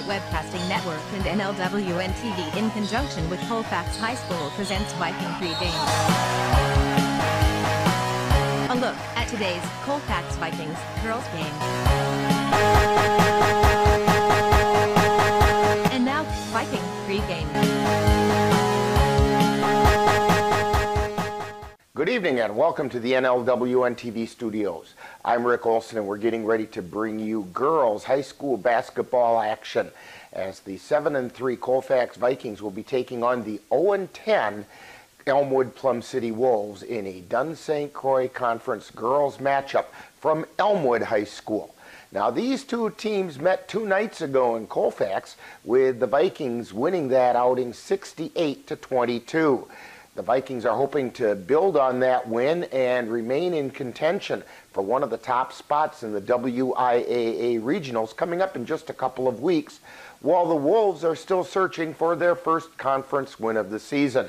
Night Webcasting Network and NLWN-TV in conjunction with Colfax High School presents Viking Pregame. A look at today's Colfax Vikings girls game. And now, Viking Pregame. Good evening and welcome to the NLWN-TV studios. I'm Rick Olson and we're getting ready to bring you girls high school basketball action as the 7-3 Colfax Vikings will be taking on the 0-10 Elmwood Plum City Wolves in a Dunn-St Croix Conference girls matchup from Elmwood High School. Now these two teams met 2 nights ago in Colfax with the Vikings winning that outing 68-22. The Vikings are hoping to build on that win and remain in contention for one of the top spots in the WIAA regionals coming up in just a couple of weeks, while the Wolves are still searching for their first conference win of the season.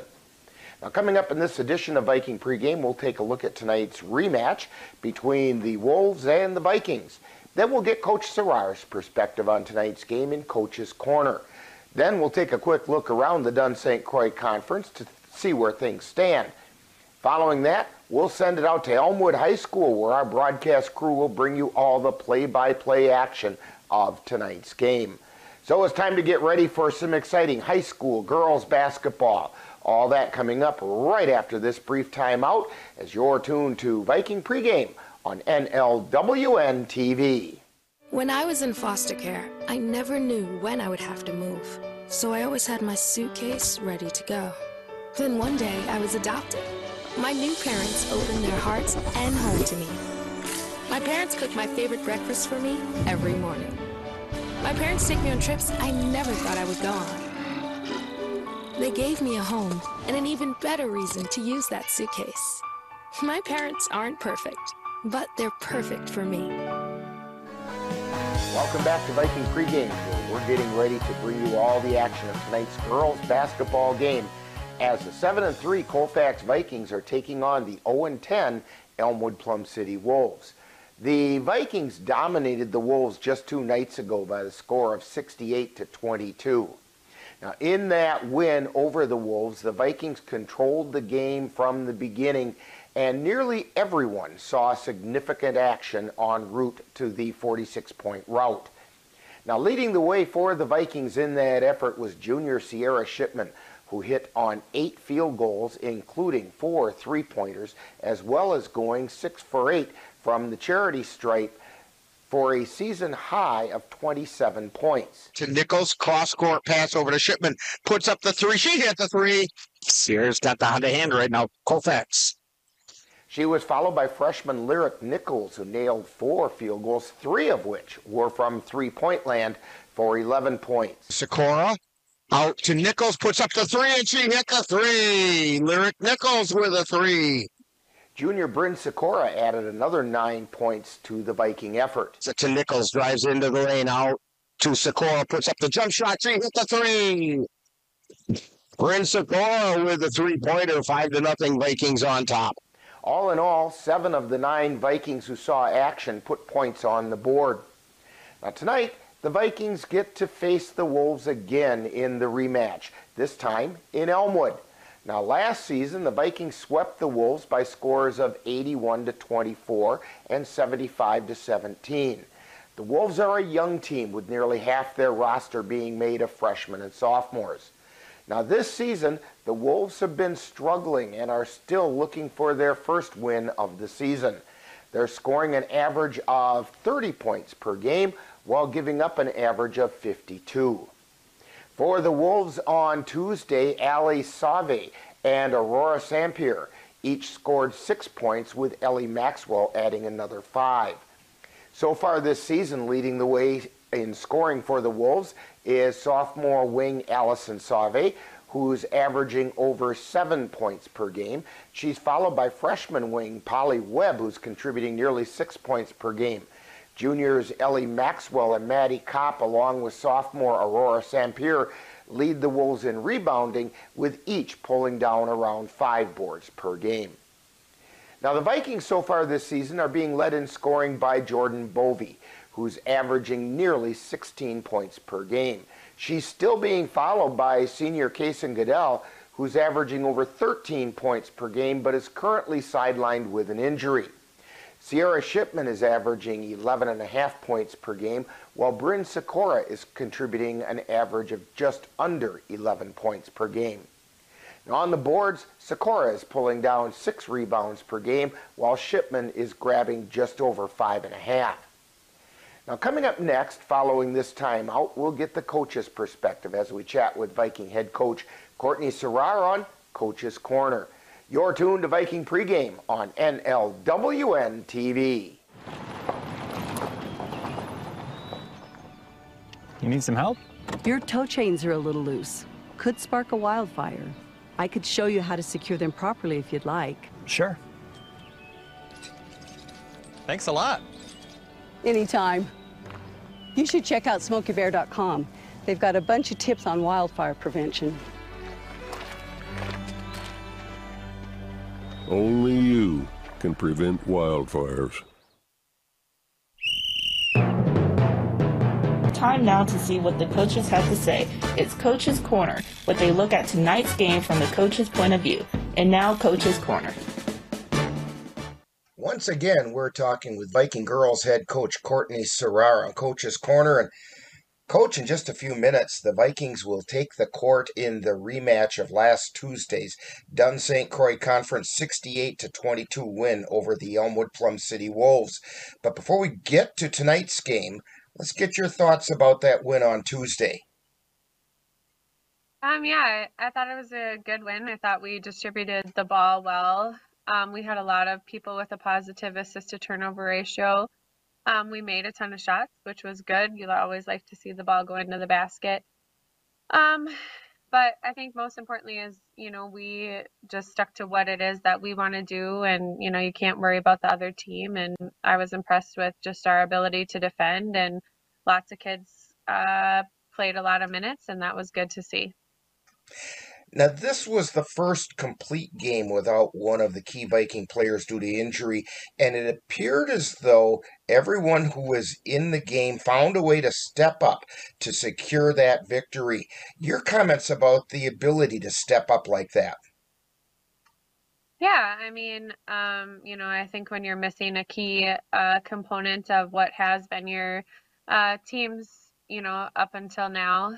Now coming up in this edition of Viking Pregame, we'll take a look at tonight's rematch between the Wolves and the Vikings. Then we'll get Coach Serrar's perspective on tonight's game in Coach's Corner. Then we'll take a quick look around the Dunn-St Croix Conference to see where things stand. Following that, we'll send it out to Elmwood High School where our broadcast crew will bring you all the play-by-play action of tonight's game. So it's time to get ready for some exciting high school girls basketball. All that coming up right after this brief timeout as you're tuned to Viking Pregame on NLWN-TV. When I was in foster care, I never knew when I would have to move, so I always had my suitcase ready to go. Then one day, I was adopted. My new parents opened their hearts and home to me. My parents cook my favorite breakfast for me every morning. My parents take me on trips I never thought I would go on. They gave me a home and an even better reason to use that suitcase. My parents aren't perfect, but they're perfect for me. Welcome back to Viking Pregame, where we're getting ready to bring you all the action of tonight's girls basketball game as the 7-3 Colfax Vikings are taking on the 0-10 Elmwood Plum City Wolves. The Vikings dominated the Wolves just 2 nights ago by the score of 68-22. Now in that win over the Wolves, the Vikings controlled the game from the beginning and nearly everyone saw significant action en route to the 46-point rout. Now leading the way for the Vikings in that effort was junior Sierra Shipman, who hit on 8 field goals, including 4 3-pointers, as well as going 6 for 8 from the charity stripe for a season high of 27 points. To Nichols, cross-court pass over to Shipman, puts up the 3, she hit the 3. Sierra's got the hand right now, Colfax. She was followed by freshman Lyric Nichols, who nailed 4 field goals, 3 of which were from three-point land for 11 points. Sikora out to Nichols, puts up the 3, and she hit the 3. Lyric Nichols with a 3. Junior Bryn Sikora added another 9 points to the Viking effort. So to Nichols, drives into the lane, out to Sikora, puts up the jump shot, she hit the 3. Bryn Sikora with a 3-pointer, 5-0 Vikings on top. All in all, 7 of the 9 Vikings who saw action put points on the board. Now tonight, the Vikings get to face the Wolves again in the rematch, this time in Elmwood. Now last season, the Vikings swept the Wolves by scores of 81-24 and 75-17. The Wolves are a young team with nearly half their roster being made of freshmen and sophomores. Now this season, the Wolves have been struggling and are still looking for their first win of the season. They're scoring an average of 30 points per game while giving up an average of 52. For the Wolves on Tuesday, Ali Save and Aurora Sampier each scored 6 points, with Ellie Maxwell adding another 5. So far this season, leading the way in scoring for the Wolves is sophomore wing Allison Save, who's averaging over 7 points per game. She's followed by freshman wing Polly Webb, who's contributing nearly 6 points per game. Juniors Ellie Maxwell and Maddie Kopp, along with sophomore Aurora Sampier, lead the Wolves in rebounding, with each pulling down around 5 boards per game. Now the Vikings so far this season are being led in scoring by Jordan Bovey, who's averaging nearly 16 points per game. She's still being followed by senior Kason Goodell, who's averaging over 13 points per game, but is currently sidelined with an injury. Sierra Shipman is averaging 11.5 points per game, while Bryn Sikora is contributing an average of just under 11 points per game. Now on the boards, Sikora is pulling down 6 rebounds per game, while Shipman is grabbing just over 5.5. Now coming up next, following this timeout, we'll get the coach's perspective as we chat with Viking head coach Courtney Serrar on Coach's Corner. You're tuned to Viking Pregame on NLWN-TV. You need some help? Your tow chains are a little loose. Could spark a wildfire. I could show you how to secure them properly if you'd like. Sure. Thanks a lot. Anytime. You should check out SmokeyBear.com. They've got a bunch of tips on wildfire prevention. Only you can prevent wildfires. Time now to see what the coaches have to say. It's Coach's Corner, what they look at tonight's game from the coach's point of view. And now, Coach's Corner. Once again, we're talking with Viking girls head coach Courtney Serrar on Coach's Corner. And Coach, in just a few minutes, the Vikings will take the court in the rematch of last Tuesday's Dunn-St. Croix Conference 68-22 win over the Elmwood Plum City Wolves. But before we get to tonight's game, let's get your thoughts about that win on Tuesday. Yeah, I thought it was a good win. I thought we distributed the ball well. We had a lot of people with a positive assist-to-turnover ratio. We made a ton of shots, which was good. You always like to see the ball go into the basket. But I think most importantly is, we just stuck to what it is that we want to do. And, you can't worry about the other team. And I was impressed with just our ability to defend. And lots of kids played a lot of minutes, and that was good to see. Now, this was the first complete game without one of the key Viking players due to injury, and it appeared as though everyone who was in the game found a way to step up to secure that victory. Your comments about the ability to step up like that? Yeah, I think when you're missing a key component of what has been your team's, up until now,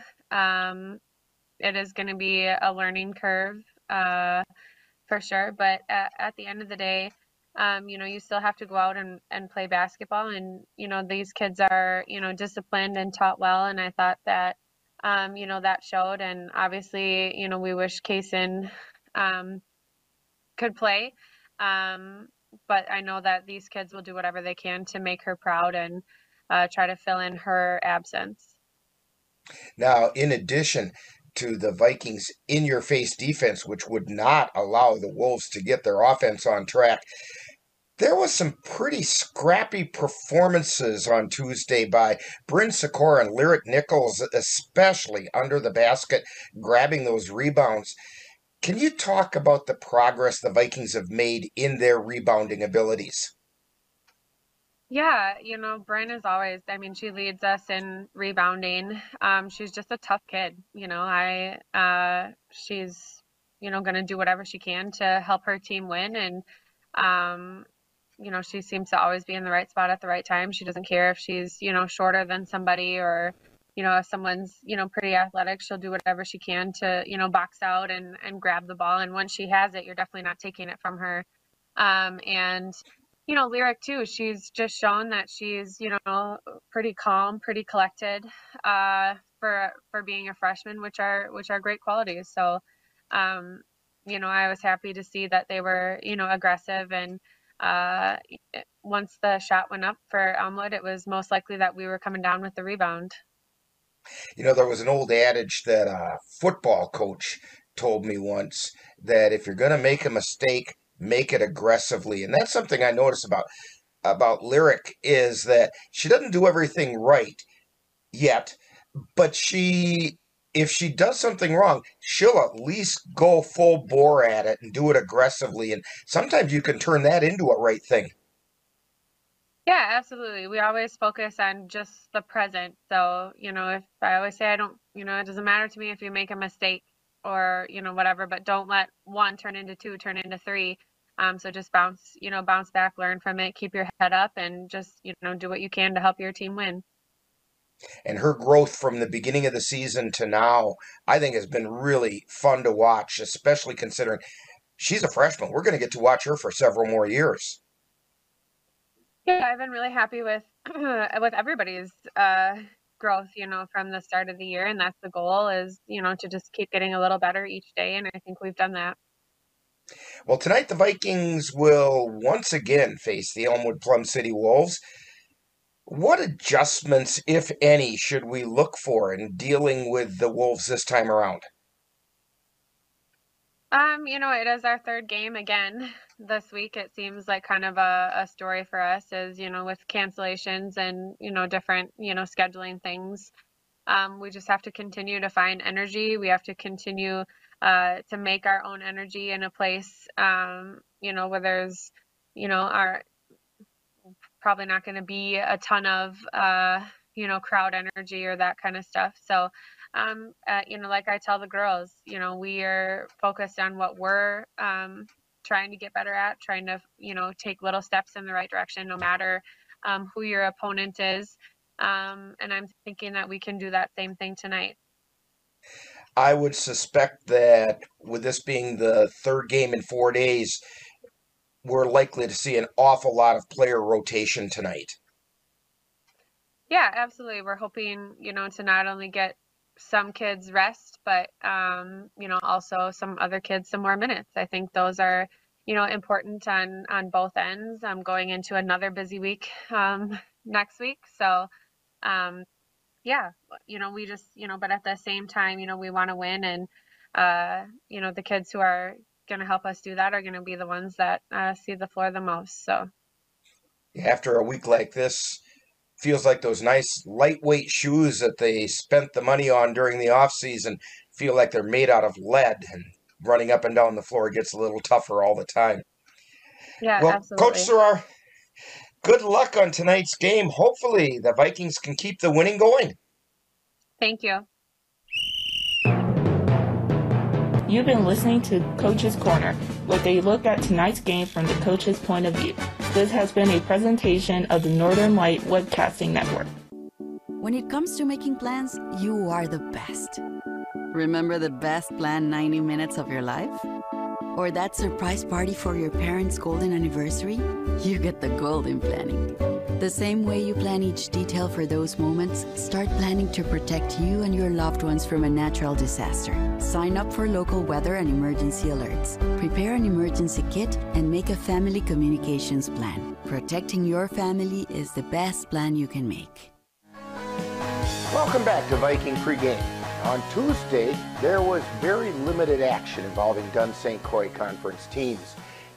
it is going to be a learning curve for sure. But at the end of the day, you still have to go out and play basketball. And, these kids are, disciplined and taught well. And I thought that, that showed. And obviously, we wish Kason could play. But I know that these kids will do whatever they can to make her proud and try to fill in her absence. Now, in addition to the Vikings' in-your-face defense, which would not allow the Wolves to get their offense on track, there was some pretty scrappy performances on Tuesday by Bryn Sikora and Lyric Nichols, especially under the basket, grabbing those rebounds. Can you talk about the progress the Vikings have made in their rebounding abilities? Yeah, Bryn is always, she leads us in rebounding. She's just a tough kid. She's, going to do whatever she can to help her team win. And, she seems to always be in the right spot at the right time. She doesn't care if she's, shorter than somebody or, if someone's, pretty athletic, she'll do whatever she can to, box out and grab the ball. And once she has it, you're definitely not taking it from her. And Lyric too, she's just shown that she's, pretty calm, pretty collected, for being a freshman, which are great qualities. So, I was happy to see that they were, aggressive. And, once the shot went up for Elmwood, it was most likely that we were coming down with the rebound. There was an old adage that a football coach told me once, that if you're going to make a mistake, make it aggressively. And that's something I notice about Lyric, is that she doesn't do everything right yet, but if she does something wrong, she'll at least go full bore at it and do it aggressively. And sometimes you can turn that into a right thing. Yeah, absolutely. We always focus on just the present. So, if I always say I don't, it doesn't matter to me if you make a mistake or, whatever, but don't let one turn into two, turn into three. So just bounce back, learn from it, keep your head up, and just, do what you can to help your team win. And her growth from the beginning of the season to now, I think has been really fun to watch, especially considering she's a freshman. We're going to get to watch her for several more years. Yeah, I've been really happy with with everybody's growth, from the start of the year, and that's the goal is, to just keep getting a little better each day, and I think we've done that. Well, tonight the Vikings will once again face the Elmwood Plum City Wolves. What adjustments, if any, should we look for in dealing with the Wolves this time around? It is our third game again this week. It seems like kind of a story for us is, with cancellations and, different, scheduling things. We just have to continue to find energy. We have to continue to make our own energy in a place, where there's, our probably not going to be a ton of, crowd energy or that kind of stuff. So, like I tell the girls, we are focused on what we're trying to get better at, trying to, take little steps in the right direction, no matter who your opponent is. And I'm thinking that we can do that same thing tonight. I would suspect that with this being the third game in 4 days, we're likely to see an awful lot of player rotation tonight. Yeah, absolutely. We're hoping, to not only get some kids rest, but, also some other kids some more minutes. I think those are, important on both ends. I'm going into another busy week next week. So, yeah, we just, but at the same time, we want to win. And, the kids who are going to help us do that are going to be the ones that see the floor the most. So after a week like this, feels like those nice lightweight shoes that they spent the money on during the off season feel like they're made out of lead, and running up and down the floor gets a little tougher all the time. Yeah, well, absolutely. Coach Sarar, good luck on tonight's game. Hopefully the Vikings can keep the winning going. Thank you. You've been listening to Coach's Corner, with a look at tonight's game from the coach's point of view. This has been a presentation of the Northern Light Webcasting Network. When it comes to making plans, you are the best. Remember the best planned 90 minutes of your life? Or that surprise party for your parents' golden anniversary? You get the golden planning. The same way you plan each detail for those moments, start planning to protect you and your loved ones from a natural disaster. Sign up for local weather and emergency alerts. Prepare an emergency kit and make a family communications plan. Protecting your family is the best plan you can make. Welcome back to Viking Pregame. On Tuesday, there was very limited action involving Dunn-St. Croix Conference teams.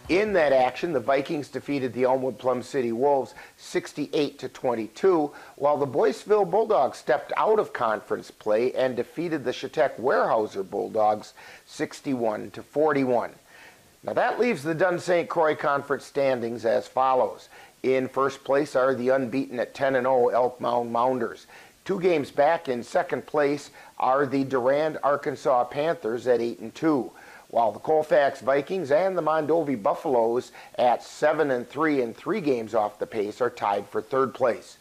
In that action, the Vikings defeated the Elmwood Plum City Wolves 68-22, while the Boyceville Bulldogs stepped out of conference play and defeated the Chautauqua Weyerhaeuser Bulldogs 61-41. Now that leaves the Dunn-St. Croix Conference standings as follows. In first place are the unbeaten at 10-0 Elk Mound Mounders. 2 games back in second place are the Durand, Arkansas Panthers at 8-2, while the Colfax Vikings and the Mondovi Buffaloes at 7-3 and 3 games off the pace are tied for third place.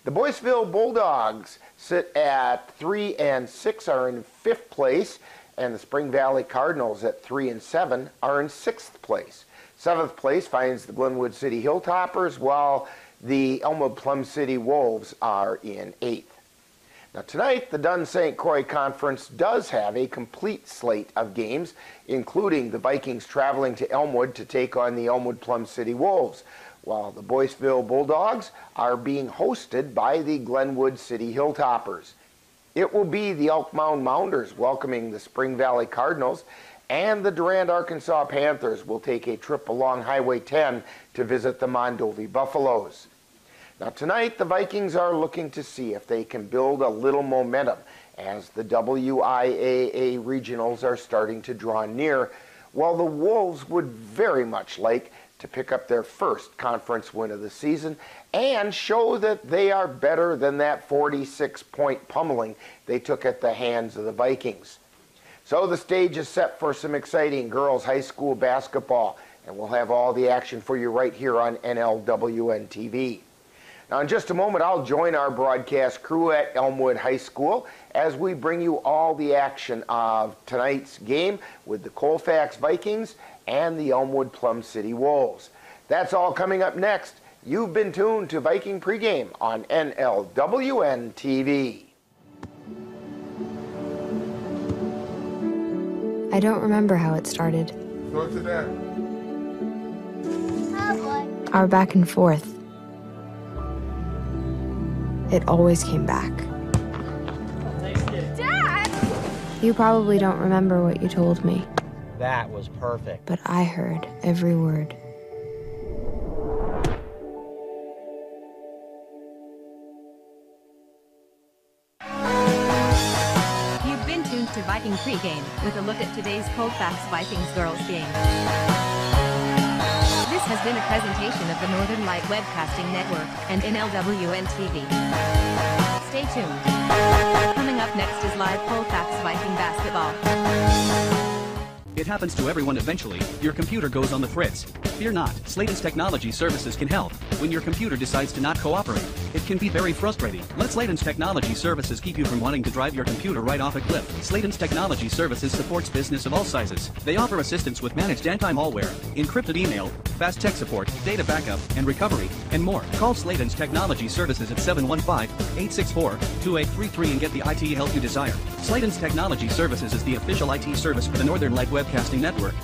The Boyceville Bulldogs sit at 3-6 are in fifth place, and the Spring Valley Cardinals at 3-7 are in sixth place. Seventh place finds the Glenwood City Hilltoppers, while the Elmwood Plum City Wolves are in 8th. Now tonight, the Dunn-St. Croix Conference does have a complete slate of games, including the Vikings traveling to Elmwood to take on the Elmwood Plum City Wolves, while the Boyceville Bulldogs are being hosted by the Glenwood City Hilltoppers. It will be the Elk Mound Mounders welcoming the Spring Valley Cardinals, and the Durand, Arkansas Panthers will take a trip along Highway 10 to visit the Mondovi Buffaloes. Now tonight, the Vikings are looking to see if they can build a little momentum as the WIAA regionals are starting to draw near, while the Wolves would very much like to pick up their first conference win of the season and show that they are better than that 46-point pummeling they took at the hands of the Vikings. So the stage is set for some exciting girls high school basketball, and we'll have all the action for you right here on NLWN-TV. Now in just a moment, I'll join our broadcast crew at Elmwood High School as we bring you all the action of tonight's game with the Colfax Vikings and the Elmwood Plum City Wolves. That's all coming up next. You've been tuned to Viking Pregame on NLWN-TV. I don't remember how it started. Go to that. Our back and forth. It always came back. Dad! You probably don't remember what you told me, That was perfect. but I heard every word. You've been tuned to Viking Pregame with a look at today's Colfax Vikings girls game. This has been a presentation of the Northern Light Webcasting Network and NLWN-TV. Stay tuned. Coming up next is live Colfax Viking basketball. It happens to everyone eventually. Your computer goes on the fritz. Fear not, Sladen's Technology Services can help. When your computer decides to not cooperate, it can be very frustrating. Let Sladen's Technology Services keep you from wanting to drive your computer right off a cliff. Sladen's Technology Services supports business of all sizes. They offer assistance with managed anti-malware, encrypted email, fast tech support, data backup, and recovery, and more. Call Sladen's Technology Services at 715-864-2833 and get the IT help you desire. Sladen's Technology Services is the official IT service for the Northern Light Webcasting Network.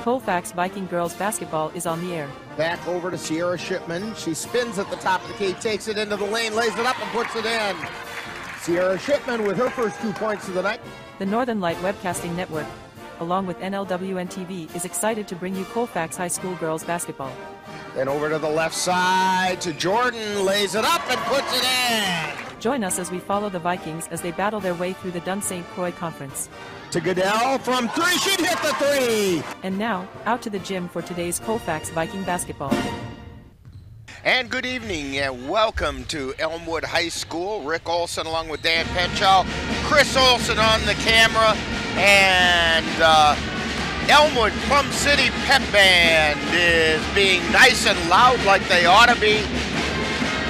Colfax Viking Girls Basketball is on the air. Back over to Sierra Shipman. She spins at the top of the key, takes it into the lane, lays it up and puts it in. Sierra Shipman with her first 2 points of the night. The Northern Light Webcasting Network, along with NLWN-TV, is excited to bring you Colfax High School Girls Basketball. Then over to the left side to Jordan, lays it up and puts it in. Join us as we follow the Vikings as they battle their way through the Dunn-St Croix Conference. To Goodell from three, she'd hit the three. And now, out to the gym for today's Colfax Viking basketball. And good evening and welcome to Elmwood High School. Rick Olson along with Dan Penchall, Chris Olson on the camera, and Elmwood Plum City Pep Band is being nice and loud like they ought to be.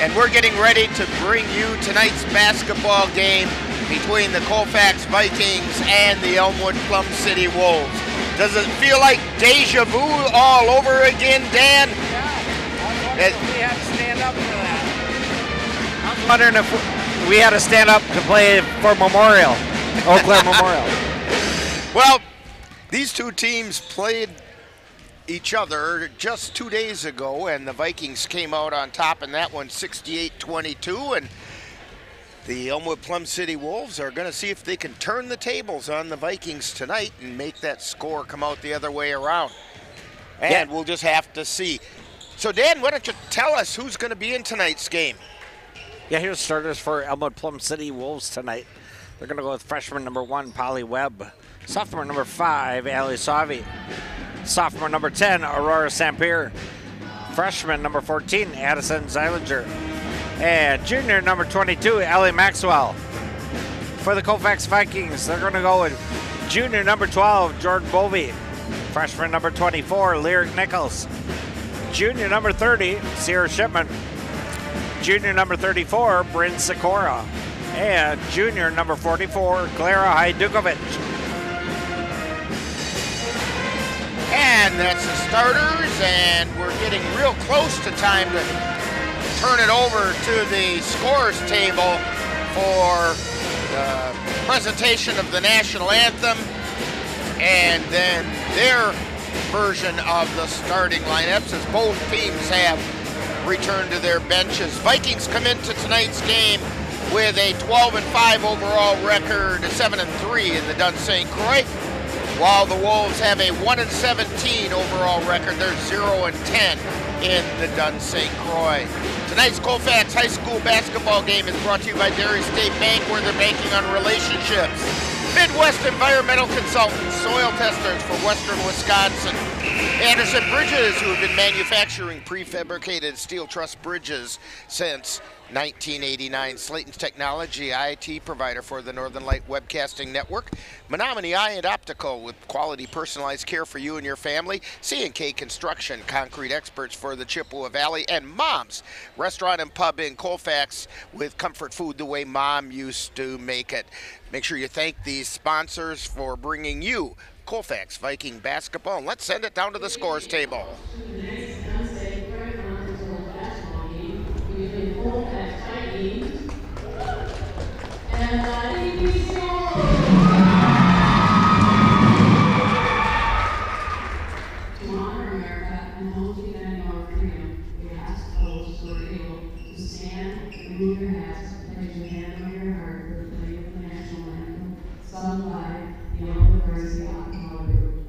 And we're getting ready to bring you tonight's basketball game between the Colfax Vikings and the Elmwood Plum City Wolves. Does it feel like deja vu all over again, Dan? Yeah, we had to stand up for that. I was wondering if we had to stand up to play for Memorial, Eau Claire Memorial. Well, these two teams played each other just 2 days ago, and the Vikings came out on top in that one 68-22, and the Elmwood Plum City Wolves are going to see if they can turn the tables on the Vikings tonight and make that score come out the other way around. And we'll just have to see. So, Dan, why don't you tell us who's going to be in tonight's game? Yeah, here's starters for Elmwood Plum City Wolves tonight. They're going to go with freshman number 1, Polly Webb. Sophomore number 5, Ali Savi. Sophomore number 10, Aurora Sampier. Freshman number 14, Addison Zeilinger. And junior number 22, Ellie Maxwell. For the Colfax Vikings, they're going to go with junior number 12, Jordan Bovey. Freshman number 24, Lyric Nichols. Junior number 30, Sierra Shipman. Junior number 34, Bryn Sikora. And junior number 44, Clara Hajdukovic. And that's the starters, and we're getting real close to time to turn it over to the scores table for the presentation of the national anthem and then their version of the starting lineups as both teams have returned to their benches. Vikings come into tonight's game with a 12-5 overall record, 7-3 in the Dunn-St. Croix, while the Wolves have a 1-17 overall record. They're 0-10 in the Dunn-St. Croix. Tonight's Colfax High School basketball game is brought to you by Dairy State Bank, where they're banking on relationships. Midwest Environmental Consultants, soil testers for Western Wisconsin. Anderson Bridges, who have been manufacturing prefabricated steel truss bridges since 1989. Slayton's Technology, IT provider for the Northern Light Webcasting Network. Menominee Eye and Optical, with quality personalized care for you and your family. C&K Construction, concrete experts for the Chippewa Valley. And Mom's Restaurant and Pub in Colfax, with comfort food the way Mom used to make it. Make sure you thank these sponsors for bringing you Colfax Viking Basketball. And let's send it down to the scores table. Remove your hats, place your hand on your heart for the flag of the national anthem, sung by the Elmwood High School group.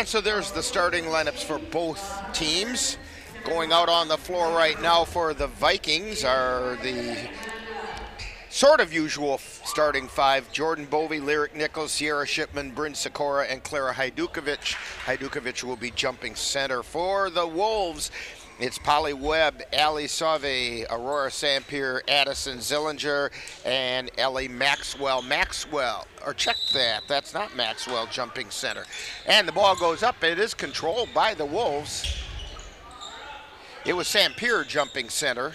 So there's the starting lineups for both teams. Going out on the floor right now for the Vikings are the sort of usual starting five: Jordan Bovey, Lyric Nichols, Sierra Shipman, Bryn Sikora, and Clara Hajdukovic. Hajdukovic will be jumping center. For the Wolves, it's Polly Webb, Ali Sauve, Aurora Sampier, Addison Zillinger, and Ellie Maxwell. Or check that, that's not Maxwell jumping center. And the ball goes up. It is controlled by the Wolves. It was Sampier jumping center.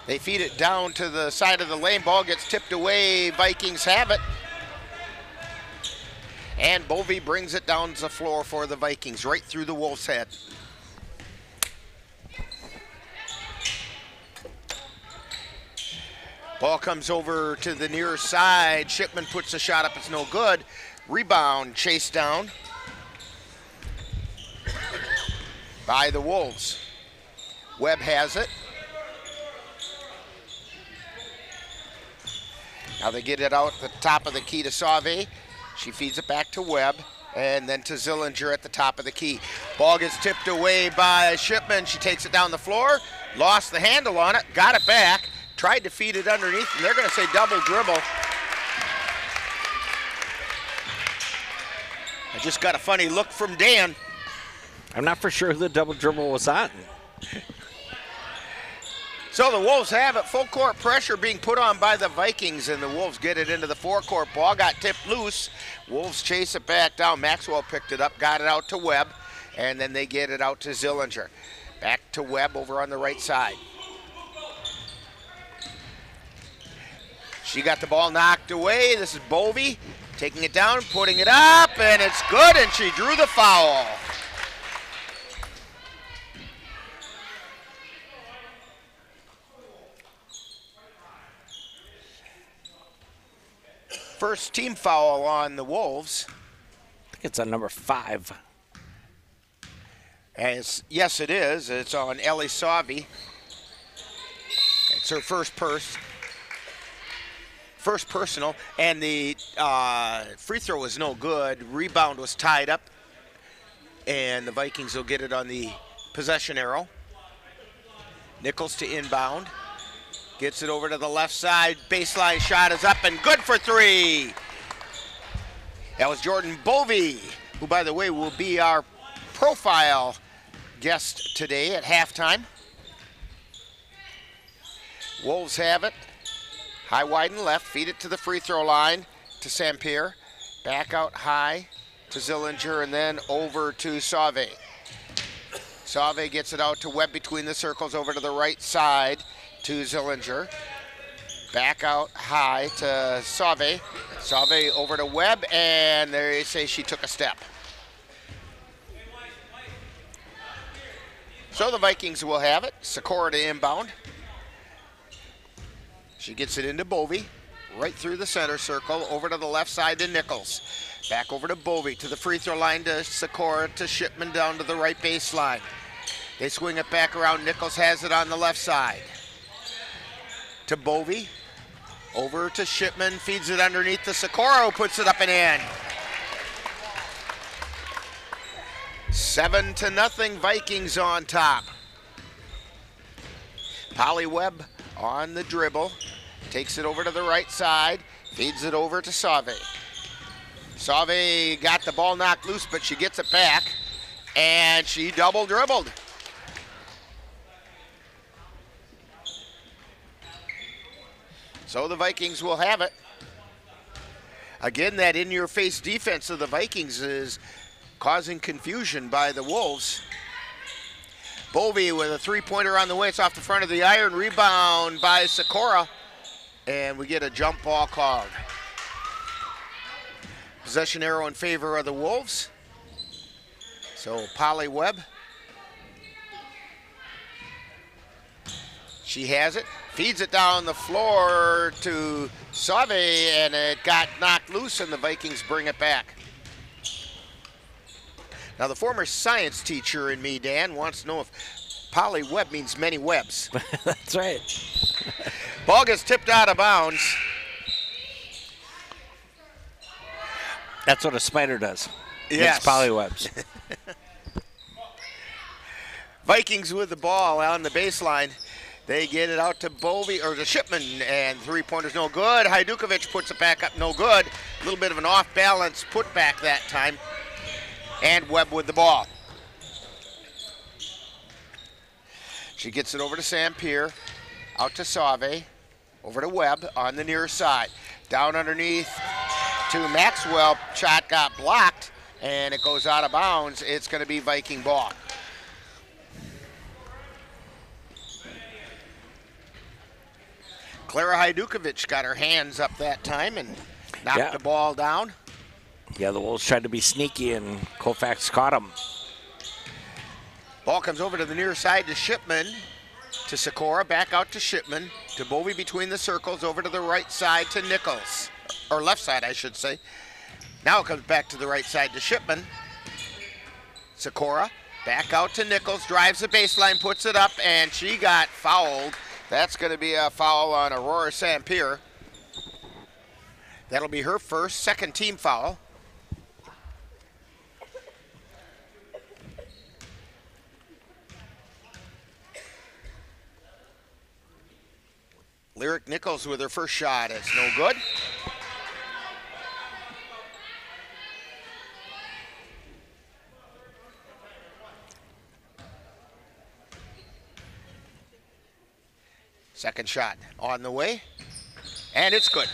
They feed it down to the side of the lane. Ball gets tipped away. Vikings have it. And Bovey brings it down to the floor for the Vikings, right through the Wolves' head. Ball comes over to the near side. Shipman puts a shot up. It's no good. Rebound chased down by the Wolves. Webb has it. Now they get it out the top of the key to Sauve. She feeds it back to Webb and then to Zillinger at the top of the key. Ball gets tipped away by Shipman. She takes it down the floor, lost the handle on it, got it back, tried to feed it underneath, and they're going to say double dribble. I just got a funny look from Dan. I'm not for sure who the double dribble was on. So the Wolves have it. Full court pressure being put on by the Vikings, and the Wolves get it into the forecourt. Ball got tipped loose. Wolves chase it back down. Maxwell picked it up, got it out to Webb, and then they get it out to Zillinger. Back to Webb over on the right side. She got the ball knocked away. This is Bovey taking it down, putting it up, and it's good, and she drew the foul. First team foul on the Wolves. I think it's on number 5. Yes, it is. It's on Ellie Sauve. It's her first personal, and the free throw was no good. Rebound was tied up, and the Vikings will get it on the possession arrow. Nichols to inbound. Gets it over to the left side. Baseline shot is up and good for 3. That was Jordan Bovey, who, by the way, will be our profile guest today at halftime. Wolves have it. High, wide, and left. Feed it to the free throw line to Sampier. Back out high to Zillinger, and then over to Sauve. Sauve gets it out to Webb between the circles over to the right side to Zillinger. Back out high to Sauve. Sauve over to Webb, and they say she took a step. So the Vikings will have it. Sikora to inbound. She gets it into Bovey, right through the center circle, over to the left side to Nichols. Back over to Bovey, to the free throw line to Sikora, to Shipman down to the right baseline. They swing it back around. Nichols has it on the left side. To Bovey, over to Shipman, feeds it underneath to Sikora, puts it up and in. 7-0, Vikings on top. Polly Webb on the dribble, takes it over to the right side, feeds it over to Sauve. Sauve got the ball knocked loose, but she gets it back, and she double dribbled. So the Vikings will have it. Again, that in-your-face defense of the Vikings is causing confusion by the Wolves. Bovey with a three-pointer on the way. It's off the front of the iron. Rebound by Sikora. And we get a jump ball called. Possession arrow in favor of the Wolves. So Polly Webb. She has it. Feeds it down the floor to Sauve, and it got knocked loose, and the Vikings bring it back. Now, the former science teacher in me, Dan, wants to know if Polly Webb means many webs. That's right. Ball gets tipped out of bounds. That's what a spider does. Yes. It's polywebs. Vikings with the ball on the baseline. They get it out to Bovey, or to Shipman, and three-pointer's no good. Hajdukovic puts it back up, no good. A little bit of an off-balance putback that time. And Webb with the ball. She gets it over to Sampier, out to Sauve, over to Webb on the near side. Down underneath to Maxwell. Shot got blocked, and it goes out of bounds. It's going to be Viking ball. Clara Hajdukovic got her hands up that time and knocked the ball down. Yeah, the Wolves tried to be sneaky, and Colfax caught them. Ball comes over to the near side to Shipman, to Sikora, back out to Shipman, to Bovey between the circles, over to the right side to Nichols, or left side, I should say. Now it comes back to the right side to Shipman. Sikora, back out to Nichols, drives the baseline, puts it up, and she got fouled. That's going to be a foul on Aurora St. Pierre. That'll be her first, second team foul. Lyric Nichols with her first shot. It's no good. Second shot on the way, and it's good.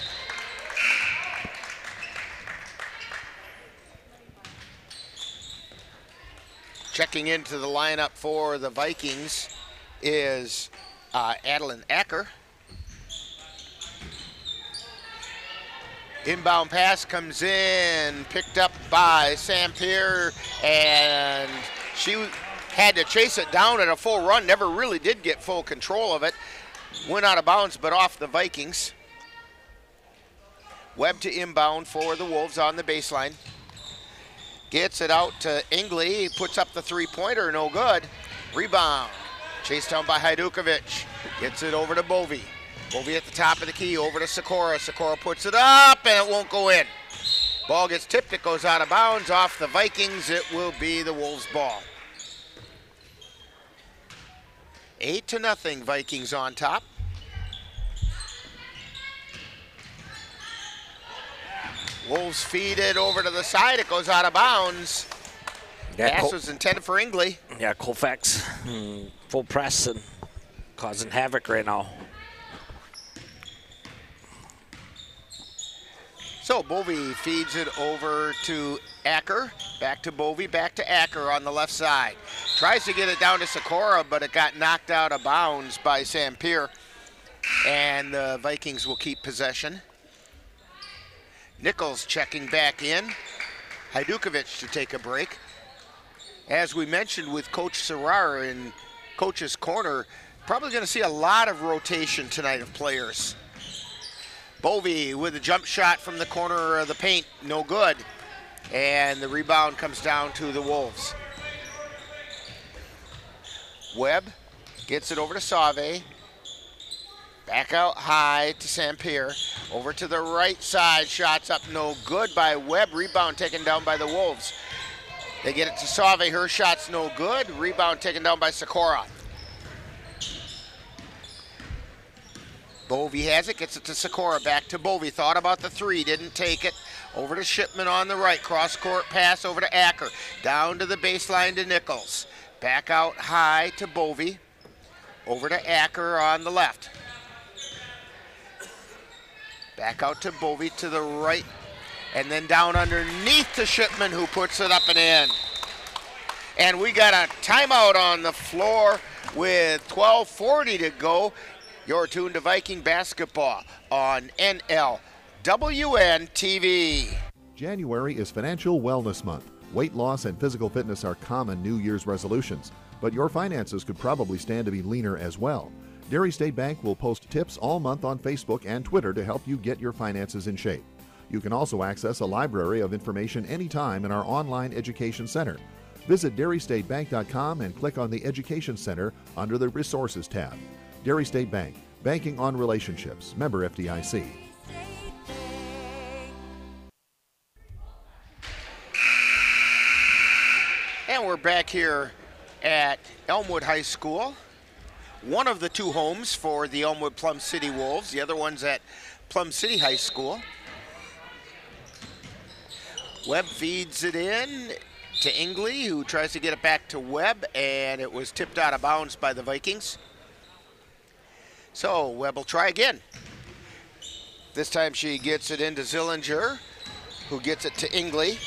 Checking into the lineup for the Vikings is Adeline Acker. Inbound pass comes in, picked up by St. Pierre, and she had to chase it down at a full run. Never really did get full control of it. Went out of bounds, but off the Vikings. Webb to inbound for the Wolves on the baseline. Gets it out to Ingley, puts up the three-pointer, no good. Rebound, chased down by Hajdukovic. Gets it over to Bovey. Bovey at the top of the key, over to Sikora. Sikora puts it up, and it won't go in. Ball gets tipped, it goes out of bounds. Off the Vikings, it will be the Wolves' ball. 8-0, Vikings on top. Wolves feed it over to the side, it goes out of bounds. Pass was intended for Ingley. Yeah, Colfax full press and causing havoc right now. So Bovey feeds it over to Acker, back to Bovey, back to Acker on the left side. Tries to get it down to Sikora, but it got knocked out of bounds by St. Pierre. And the Vikings will keep possession. Nichols checking back in. Hajdukovic to take a break. As we mentioned with Coach Serrar in Coach's Corner, probably going to see a lot of rotation tonight of players. Bovey with a jump shot from the corner of the paint, no good. And the rebound comes down to the Wolves. Webb gets it over to Sauve. Back out high to St. Pierre. Over to the right side, shots up no good by Webb. Rebound taken down by the Wolves. They get it to Sauve, her shot's no good. Rebound taken down by Sikora. Bovey has it, gets it to Sikora, back to Bovey. Thought about the three, didn't take it. Over to Shipman on the right, cross-court pass over to Acker. Down to the baseline to Nichols. Back out high to Bovey. Over to Acker on the left. Back out to Bovey to the right. And then down underneath to Shipman, who puts it up and in. And we got a timeout on the floor with 12:40 to go. You're tuned to Viking basketball on NLWN-TV. January is Financial Wellness Month. Weight loss and physical fitness are common New Year's resolutions, but your finances could probably stand to be leaner as well. Dairy State Bank will post tips all month on Facebook and Twitter to help you get your finances in shape. You can also access a library of information anytime in our online education center. Visit dairystatebank.com and click on the Education Center under the Resources tab. Dairy State Bank, banking on relationships. Member FDIC. And we're back here at Elmwood High School. One of the two homes for the Elmwood Plum City Wolves. The other one's at Plum City High School. Webb feeds it in to Ingley, who tries to get it back to Webb, and it was tipped out of bounds by the Vikings. So Webb will try again. This time she gets it into Zillinger, who gets it to Ingley.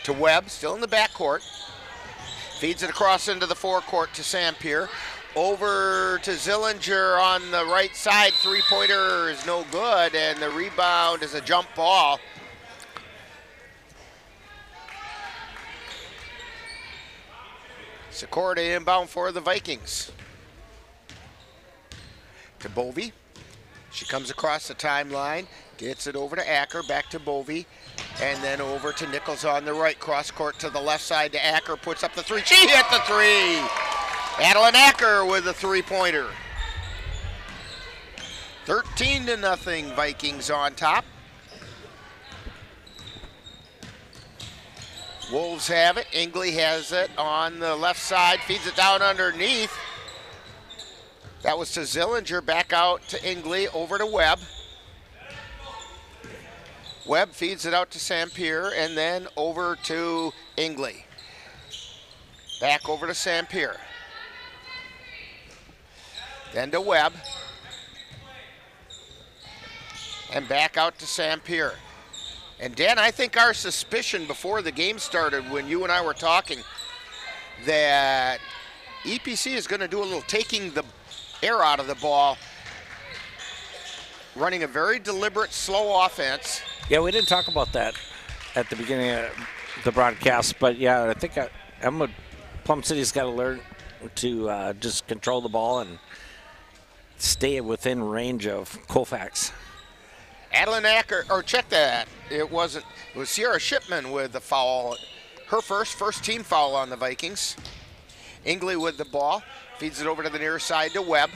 To Webb, still in the backcourt. Feeds it across into the forecourt to St. Pierre. Over to Zillinger on the right side. Three-pointer is no good, and the rebound is a jump ball. Sikora to inbound for the Vikings. To Bovey. She comes across the timeline, gets it over to Acker, back to Bovey, and then over to Nichols on the right. Cross court to the left side to Acker, puts up the three. She hit the three! Adeline Acker with a three-pointer. 13-0, Vikings on top. Wolves have it. Ingley has it on the left side, feeds it down underneath. That was to Zillinger, back out to Ingley, over to Webb. Webb feeds it out to Sampier, and then over to Ingley. Back over to Sampier. Then to Webb. And back out to Sampier. And Dan, I think our suspicion before the game started, when you and I were talking, that EPC is going to do a little taking the air out of the ball, running a very deliberate, slow offense. Yeah, we didn't talk about that at the beginning of the broadcast, but yeah, I think Elmwood Plum City's got to learn to just control the ball and stay within range of Colfax. Adeline Acker, or check that, it was Sierra Shipman with the foul, her first team foul on the Vikings. Ingley with the ball, feeds it over to the near side to Webb.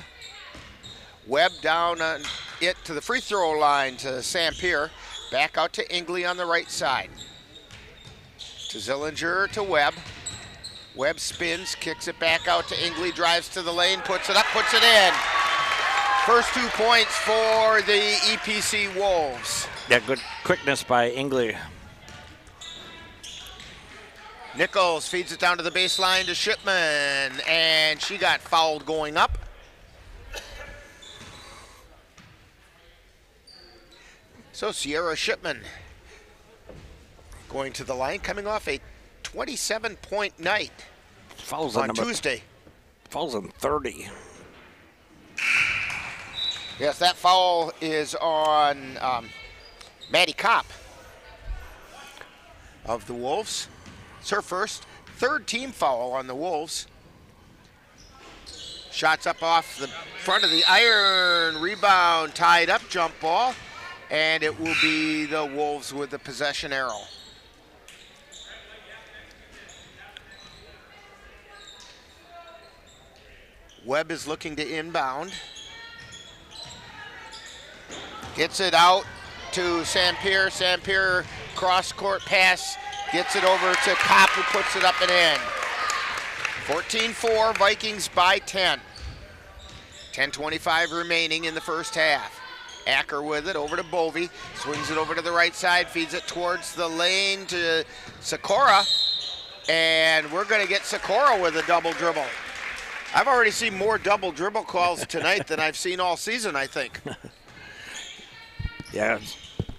Webb down on it to the free throw line to Sampier. Back out to Ingley on the right side. To Zillinger to Webb. Webb spins, kicks it back out to Ingley, drives to the lane, puts it up, puts it in. First 2 points for the EPC Wolves. Yeah, good quickness by Ingley. Nichols feeds it down to the baseline to Shipman, and she got fouled going up. So Sierra Shipman going to the line, coming off a 27-point night Fouls on Tuesday. Fouls on 30. Yes, that foul is on Maddie Kopp of the Wolves. It's her third team foul on the Wolves. Shots up off the front of the iron, rebound, tied up, jump ball, and it will be the Wolves with the possession arrow. Webb is looking to inbound. Gets it out to Sampier. Sampier cross-court pass. Gets it over to Kopp, who puts it up and in. 14-4, Vikings by 10. 10:25 remaining in the first half. Acker with it, over to Bovey. Swings it over to the right side, feeds it towards the lane to Sikora. And we're going to get Sikora with a double dribble. I've already seen more double dribble calls tonight than I've seen all season, I think. Yeah,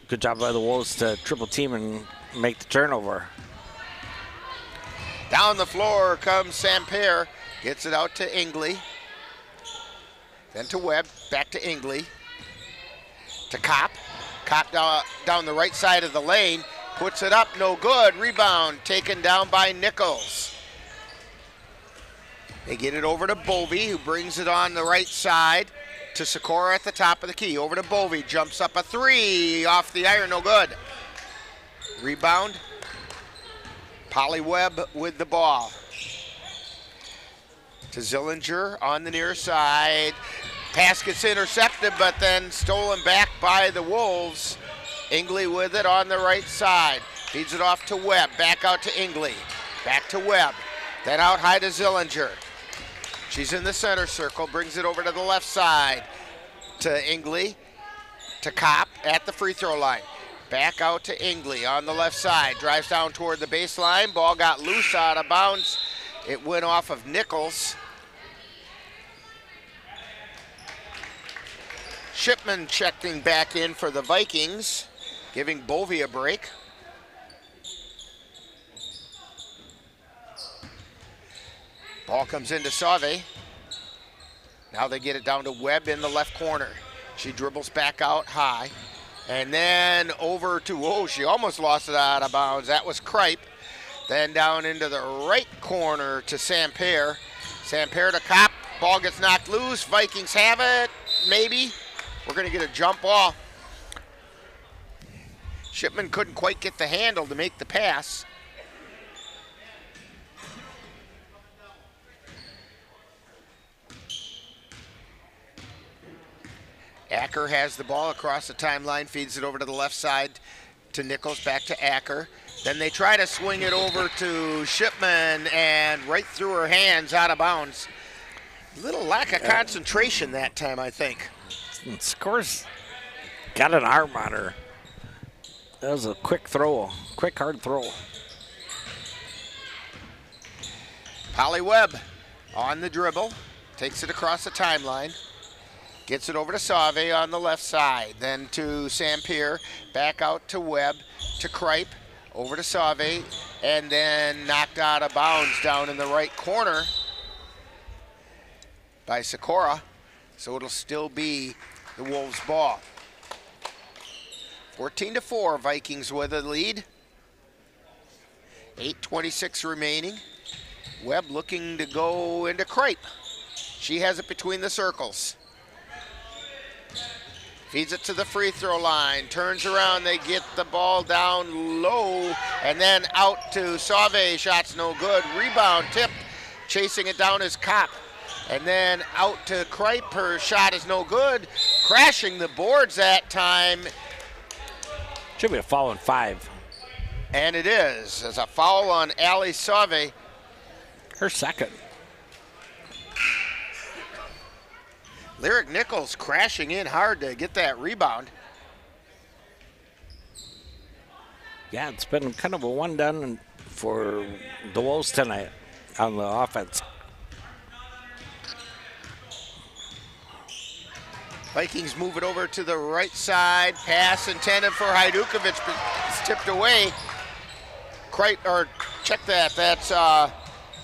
good job by the Wolves to triple team and make the turnover. Down the floor comes Sampier, gets it out to Ingley. Then to Webb, back to Ingley. To Kopp. Kopp down the right side of the lane, puts it up, no good. Rebound taken down by Nichols. They get it over to Bovey, who brings it on the right side to Sikora at the top of the key. Over to Bovey, jumps up a three, off the iron, no good. Rebound, Polly Webb with the ball. To Zillinger on the near side. Pass gets intercepted, but then stolen back by the Wolves. Ingley with it on the right side. Feeds it off to Webb, back out to Ingley. Back to Webb, then out high to Zillinger. She's in the center circle, brings it over to the left side to Ingley, to Kopp at the free throw line. Back out to Ingley on the left side, drives down toward the baseline. Ball got loose out of bounds. It went off of Nichols. Shipman checking back in for the Vikings, giving Bovey a break. Ball comes into Sauve. Now they get it down to Webb in the left corner. She dribbles back out high. And then over to, she almost lost it out of bounds. That was Croix. Then down into the right corner to Samper. Samper to Kopp. Ball gets knocked loose. Vikings have it, maybe. We're going to get a jump ball. Shipman couldn't quite get the handle to make the pass. Acker has the ball across the timeline, feeds it over to the left side to Nichols, back to Acker. Then they try to swing it over to Shipman, and right through her hands, out of bounds. A little lack of concentration that time, I think. Scores got an arm on her. That was a quick throw, quick hard throw. Polly Webb on the dribble, takes it across the timeline. Gets it over to Sauve on the left side, then to Samper, back out to Webb, to Croix, over to Sauve, and then knocked out of bounds down in the right corner by Sikora. So it'll still be the Wolves' ball. 14-4, Vikings with a lead. 8:26 remaining. Webb looking to go into Croix. She has it between the circles. Feeds it to the free throw line, turns around, they get the ball down low, and then out to Sauve, shot's no good. Rebound, tip, chasing it down is Kopp. And then out to Croix, her shot is no good. Crashing the boards that time. Should be a foul on 5. And it is. There's a foul on Ali Sauve. Her second. Lyric Nichols crashing in hard to get that rebound. Yeah, it's been kind of a one done for the Wolves tonight on the offense. Vikings move it over to the right side. Pass intended for Hajdukovic, but it's tipped away. Check that. That's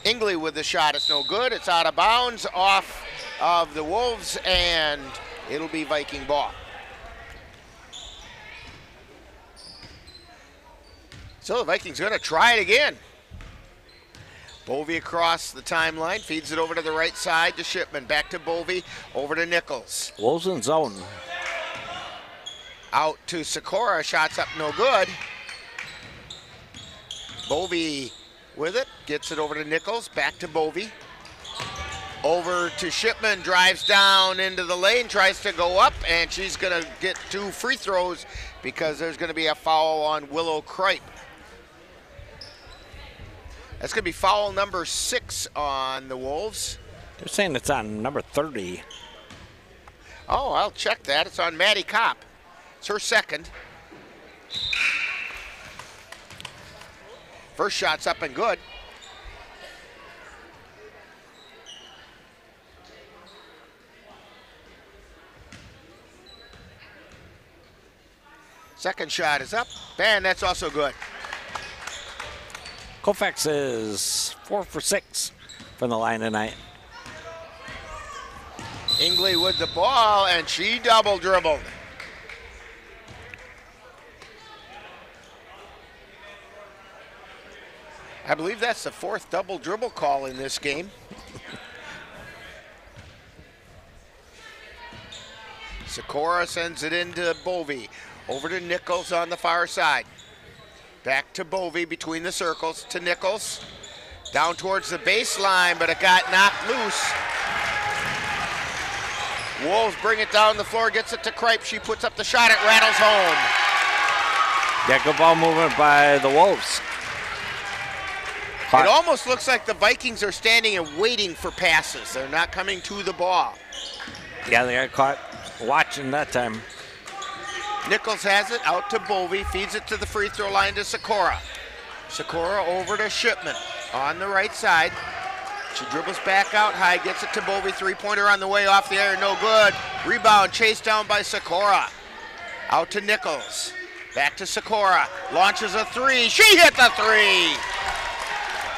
Ingley with the shot. It's no good. It's out of bounds, off of the Wolves, and it'll be Viking ball. So the Vikings going to try it again. Bovey across the timeline, feeds it over to the right side to Shipman. Back to Bovey, over to Nichols. Wolves in zone. Out to Sikora, shots up no good. Bovey with it, gets it over to Nichols, back to Bovey. Over to Shipman, drives down into the lane, tries to go up, and she's going to get 2 free throws because there's going to be a foul on Willow Croix. That's going to be foul number 6 on the Wolves. They're saying it's on number 30. Oh, I'll check that. It's on Maddie Kopp. It's her second. First shot's up and good. Second shot is up, and that's also good. Colfax is 4 for 6 from the line tonight. Ingley with the ball, and she double dribbled. I believe that's the 4th double dribble call in this game. Sikora sends it into Bovey. Over to Nichols on the far side. Back to Bovey between the circles to Nichols. Down towards the baseline, but it got knocked loose. Wolves bring it down the floor, gets it to Croix. She puts up the shot, it rattles home. Yeah, good ball movement by the Wolves. It almost looks like the Vikings are standing and waiting for passes. They're not coming to the ball. Yeah, they got caught watching that time. Nichols has it out to Bovey, feeds it to the free throw line to Sikora. Sikora over to Shipman on the right side. She dribbles back out high, gets it to Bovey, 3-pointer on the way off the air, no good. Rebound chased down by Sikora. Out to Nichols, back to Sikora, launches a 3, she hit the 3!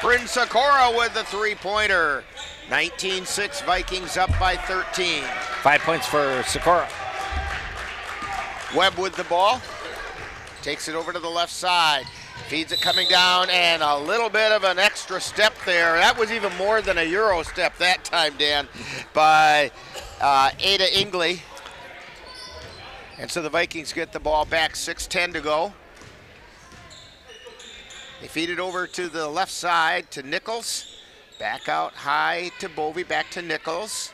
Bryn Sikora with the 3-pointer. 19-6 Vikings up by 13. 5 points for Socorro. Webb with the ball. Takes it over to the left side. Feeds it coming down, and a little bit of an extra step there. That was even more than a Euro step that time, Dan, by Ada Ingley. And so the Vikings get the ball back, 6:10 to go. They feed it over to the left side to Nichols. Back out high to Bovey, back to Nichols.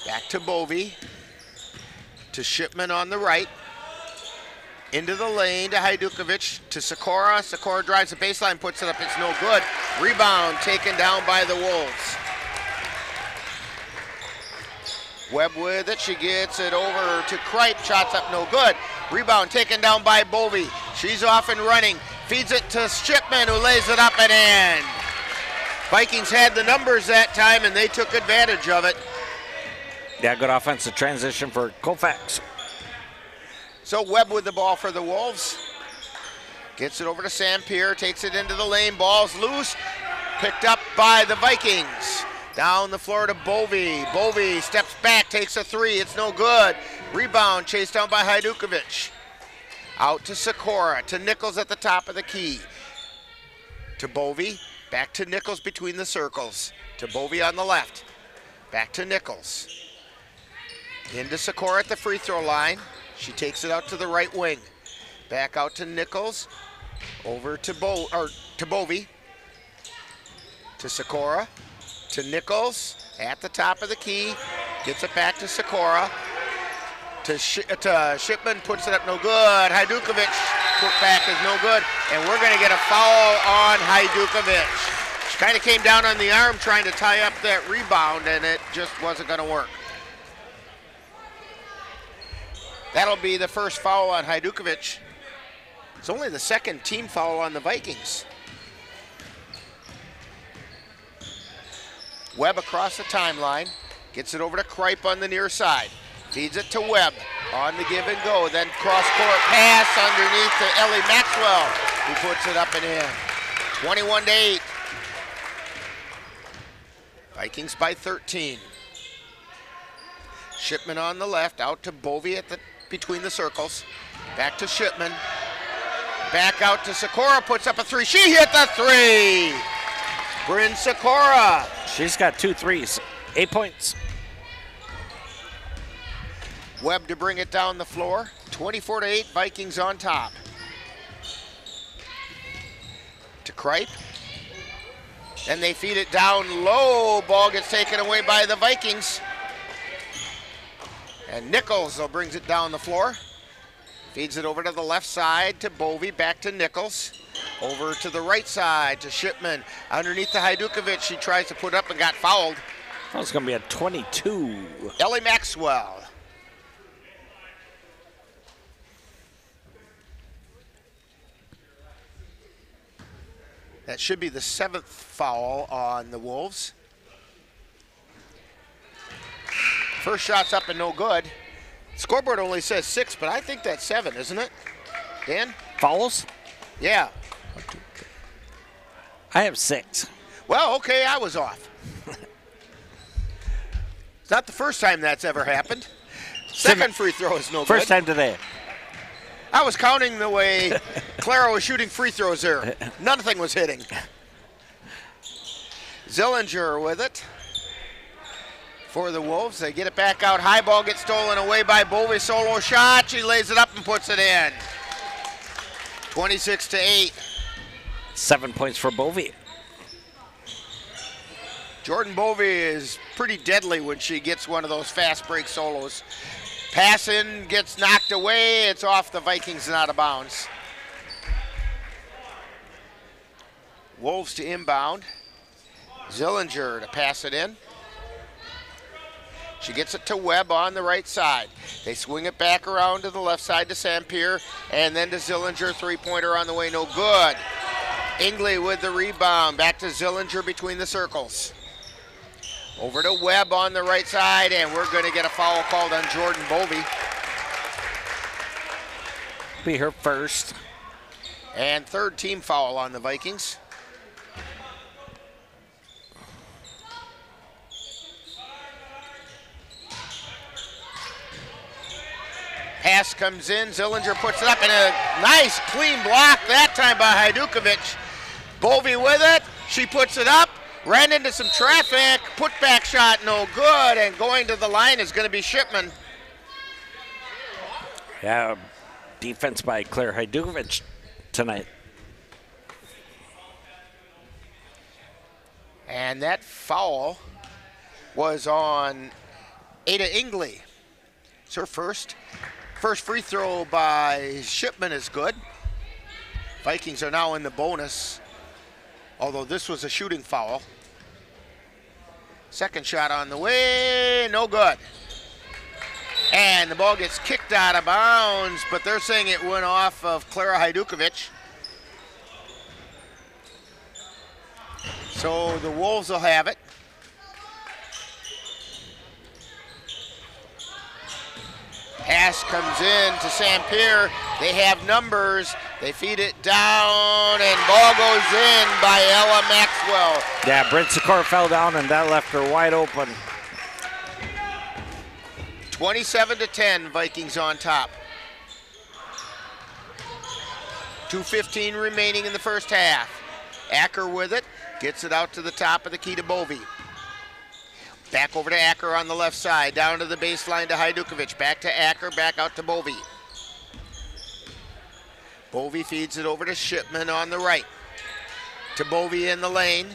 Back to Bovey. To Shipman on the right. Into the lane to Hajdukovic, to Sikora. Sikora drives the baseline, puts it up, it's no good. Rebound taken down by the Wolves. Webb with it, she gets it over to Kripe, shots up no good. Rebound taken down by Bovey. She's off and running, feeds it to Shipman, who lays it up and in. Vikings had the numbers that time and they took advantage of it. Yeah, good offensive transition for Colfax. So Webb with the ball for the Wolves. Gets it over to Sampier, takes it into the lane, ball's loose. Picked up by the Vikings. Down the floor to Bovey. Bovey steps back, takes a three, it's no good. Rebound chased down by Hajdukovic. Out to Sikora, to Nichols at the top of the key. To Bovey, back to Nichols between the circles. To Bovey on the left. Back to Nichols. Into Sikora at the free throw line. She takes it out to the right wing. Back out to Nichols. Over to Bovey. To Sikora. To Nichols at the top of the key. Gets it back to Sikora. To Shipman, puts it up, no good. Hajdukovic, put back is no good. And we're going to get a foul on Hajdukovic. She kind of came down on the arm trying to tie up that rebound, and it just wasn't going to work. That'll be the first foul on Hajdukovic. It's only the second team foul on the Vikings. Webb across the timeline. Gets it over to Kripe on the near side. Feeds it to Webb on the give and go. Then cross-court pass underneath to Ellie Maxwell, who puts it up and in. 21-8. Vikings by 13. Shipman on the left, out to Bovey between the circles. Back to Shipman. Back out to Sikora, puts up a three. She hit the three! Bryn Sikora. She's got 2 threes, 8 points. Webb to bring it down the floor. 24-8, Vikings on top. To Kripe. Then they feed it down low. Ball gets taken away by the Vikings. And Nichols brings it down the floor. Feeds it over to the left side to Bovey, back to Nichols. Over to the right side to Shipman. Underneath to Hajdukovic, she tries to put up and got fouled. Well, it's going to be a 22. Ellie Maxwell. That should be the 7th foul on the Wolves. First shot's up and no good. Scoreboard only says 6, but I think that's 7, isn't it? Dan? Fouls? Yeah. I have 6. Well, okay, I was off. It's not the first time that's ever happened. Second free throw is no good. First time today. I was counting the way Clara was shooting free throws there. Nothing was hitting. Zillinger with it for the Wolves. They get it back out. High ball gets stolen away by Bovey. Solo shot. She lays it up and puts it in. 26-8. 7 points for Bovey. Jordan Bovey is pretty deadly when she gets one of those fast break solos. Passing gets knocked away. It's off the Vikings and out of bounds. Wolves to inbound. Zillinger to pass it in. She gets it to Webb on the right side. They swing it back around to the left side to Sampier, and then to Zillinger, three-pointer on the way, no good. Ingley with the rebound, back to Zillinger between the circles. Over to Webb on the right side, and we're going to get a foul called on Jordan Bovey. Be her first. And third team foul on the Vikings. Pass comes in, Zillinger puts it up, and a nice clean block that time by Hajdukovic. Bovey with it, she puts it up, ran into some traffic, put back shot no good, and going to the line is going to be Shipman. Yeah, defense by Claire Hajdukovic tonight. And that foul was on Ada Ingley. It's her first. First free throw by Shipman is good. Vikings are now in the bonus, although this was a shooting foul. Second shot on the way, no good. And the ball gets kicked out of bounds, but they're saying it went off of Clara Hajdukovic. So the Wolves will have it. Pass comes in to Sampier. They have numbers. They feed it down, and ball goes in by Ella Maxwell. Yeah, Brent Sikora fell down, and that left her wide open. 27-10, Vikings on top. 2:15 remaining in the first half. Acker with it, gets it out to the top of the key to Bovey. Back over to Acker on the left side, down to the baseline to Hajdukovic. Back to Acker, back out to Bovey. Bovey feeds it over to Shipman on the right. To Bovey in the lane.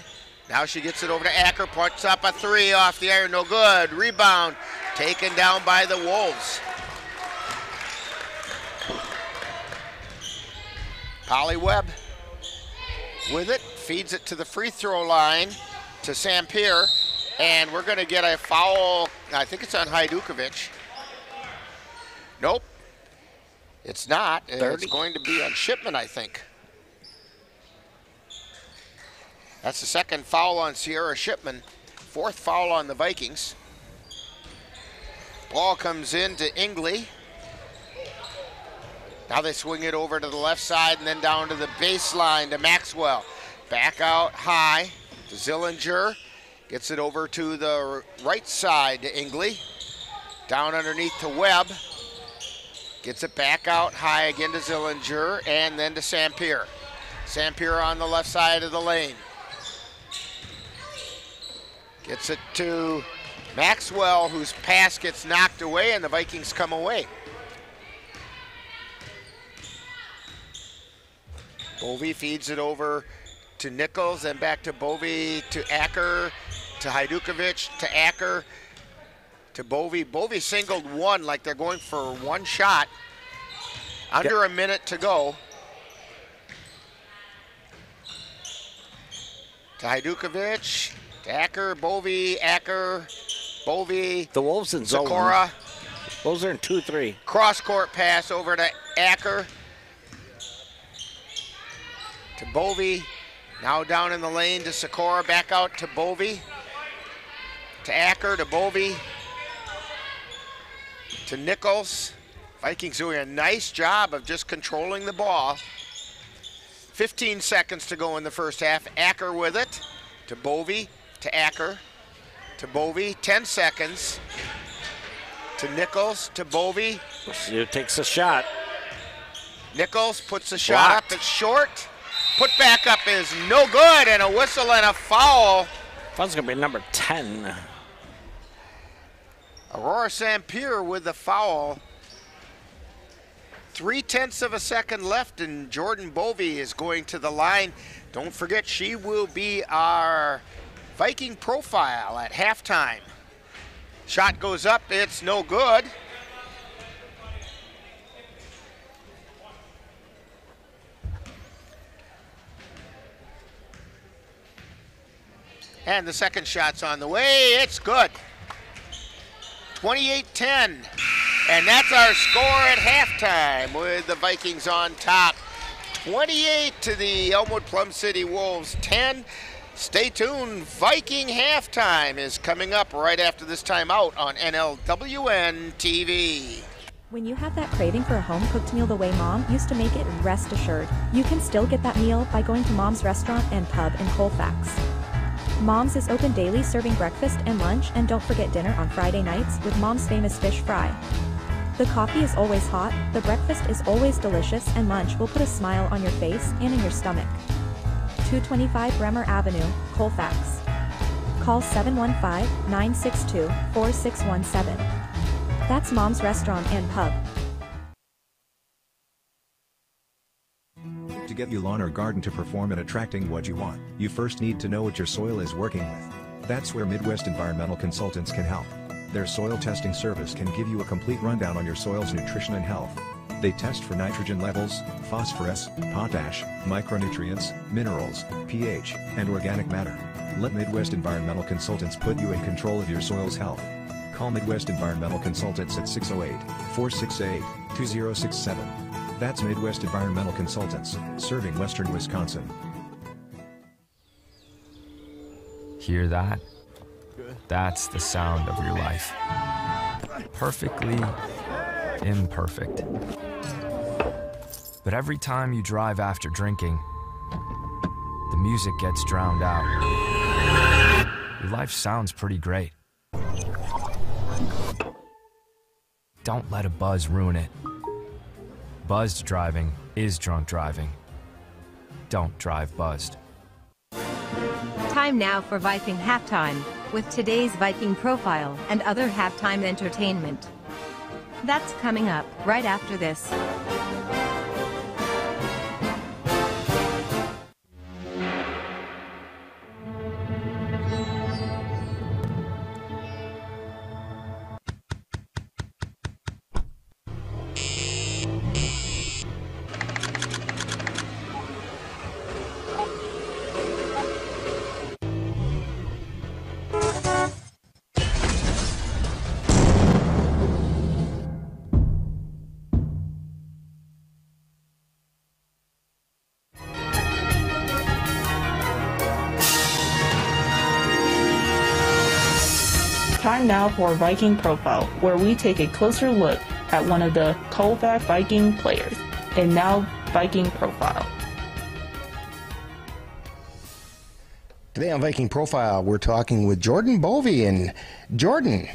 Now she gets it over to Acker, puts up a three off the iron, no good. Rebound, taken down by the Wolves. Polly Webb with it, feeds it to the free throw line to Sampier. And we're going to get a foul. I think it's on Hajdukovic. Nope. It's not. 30. It's going to be on Shipman, I think. That's the second foul on Sierra Shipman. Fourth foul on the Vikings. Ball comes in to Ingley. Now they swing it over to the left side and then down to the baseline to Maxwell. Back out high to Zillinger. Gets it over to the right side to Ingley. Down underneath to Webb. Gets it back out high again to Zillinger and then to Sampier. Sampier on the left side of the lane. Gets it to Maxwell, whose pass gets knocked away, and the Vikings come away. Bovey feeds it over to Nichols and back to Bovey to Acker. To Hajdukovic, to Acker, to Bovey. Bovey singled one like they're going for one shot. Under a minute to go. To Hajdukovic, to Acker, Bovey, Acker, Bovey. The Wolves in zone. Sikora. Wolves are in 2-3. Cross-court pass over to Acker. To Bovey. Now down in the lane to Sikora, back out to Bovey. To Acker, to Bovey, to Nichols. Vikings doing a nice job of just controlling the ball. 15 seconds to go in the first half. Acker with it, to Bovey, to Acker, to Bovey, 10 seconds. To Nichols, to Bovey. She takes a shot. Nichols puts a shot up, it's short. Put back up is no good, and a whistle and a foul. Foul's gonna be number 10. Aurora Sampier with the foul. 0.3 of a second left, and Jordan Bovey is going to the line. Don't forget, she will be our Viking profile at halftime. Shot goes up, it's no good. And the second shot's on the way, it's good. 28-10, and that's our score at halftime with the Vikings on top. 28 to the Elmwood Plum City Wolves 10. Stay tuned, Viking halftime is coming up right after this timeout on NLWN-TV. When you have that craving for a home-cooked meal the way Mom used to make it, rest assured, you can still get that meal by going to Mom's Restaurant and Pub in Colfax. Mom's is open daily, serving breakfast and lunch, and don't forget dinner on Friday nights with Mom's famous fish fry. The coffee is always hot, the breakfast is always delicious, and lunch will put a smile on your face and in your stomach. 225 Bremer Avenue, Colfax. Call 715-962-4617. That's Mom's Restaurant and Pub. To get your lawn or garden to perform at attracting what you want, you first need to know what your soil is working with. That's where Midwest Environmental Consultants can help. Their soil testing service can give you a complete rundown on your soil's nutrition and health. They test for nitrogen levels, phosphorus, potash, micronutrients, minerals, pH, and organic matter. Let Midwest Environmental Consultants put you in control of your soil's health. Call Midwest Environmental Consultants at 608-468-2067. That's Midwest Environmental Consultants, serving Western Wisconsin. Hear that? That's the sound of your life. Perfectly imperfect. But every time you drive after drinking, the music gets drowned out. Your life sounds pretty great. Don't let a buzz ruin it. Buzzed driving is drunk driving. Don't drive buzzed. Time now for Viking Halftime, with today's Viking profile and other halftime entertainment. That's coming up right after this. Time now for Viking Profile, where we take a closer look at one of the Colfax Viking players. And now, Viking Profile. Today on Viking Profile, we're talking with Jordan Bovey. And Jordan,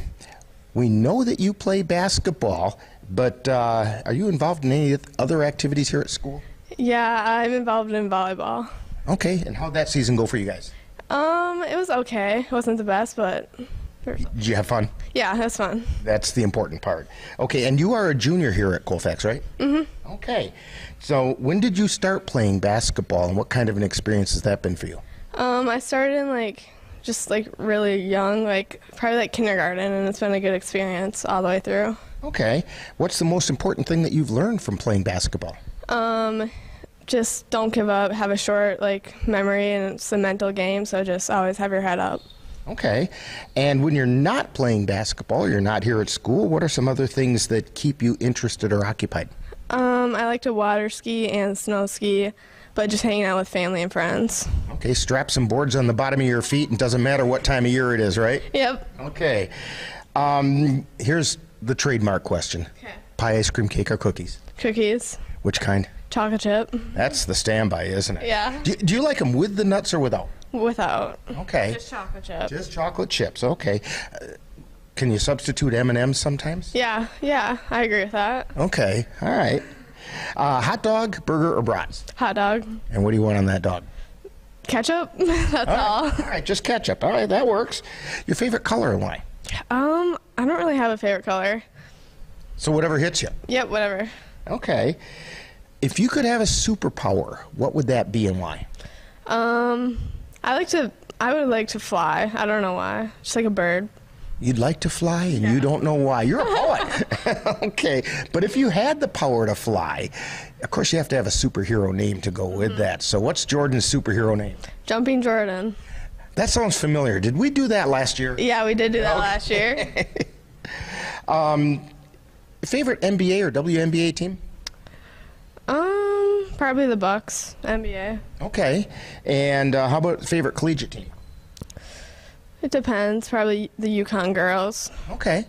we know that you play basketball, but are you involved in any other activities here at school? Yeah, I'm involved in volleyball. Okay, and how'd that season go for you guys? It was okay. It wasn't the best, but... Did you have fun? Yeah, it was fun. That's the important part. Okay, and you are a junior here at Colfax, right? Mm-hmm. Okay. So when did you start playing basketball, and what kind of an experience has that been for you? I started in just really young, probably kindergarten, and it's been a good experience all the way through. Okay. What's the most important thing that you've learned from playing basketball? Just don't give up, have a short memory, and it's a mental game, so just always have your head up. Okay. And when you're not playing basketball, you're not here at school, what are some other things that keep you interested or occupied? I like to water ski and snow ski, but just hanging out with family and friends. Okay, strap some boards on the bottom of your feet, and doesn't matter what time of year it is, right? Yep. Okay. Here's the trademark question. Okay. Pie, ice cream, cake, or cookies? Cookies. Which kind? Chocolate chip. That's the standby, isn't it? Yeah. Do you like them with the nuts or without? Without. Okay. Just chocolate chips. Just chocolate chips, okay. Can you substitute M&Ms sometimes? Yeah, I agree with that. Okay, all right. Hot dog, burger, or brats? Hot dog. And what do you want on that dog? Ketchup. That's all. All right, just ketchup. All right, that works. Your favorite color and why? I don't really have a favorite color. So whatever hits you? Yep, whatever. Okay. If you could have a superpower, what would that be and why? I would like to fly. I don't know why. Just like a bird. You'd like to fly and you don't know why. You're a poet. Okay. But if you had the power to fly, of course you have to have a superhero name to go with that. So what's Jordan's superhero name? Jumping Jordan. That sounds familiar. Did we do that last year? Yeah, we did do that last year. Favorite NBA or WNBA team? Probably the Bucks, NBA. Okay. And how about favorite collegiate team? It depends. Probably the Yukon girls. Okay.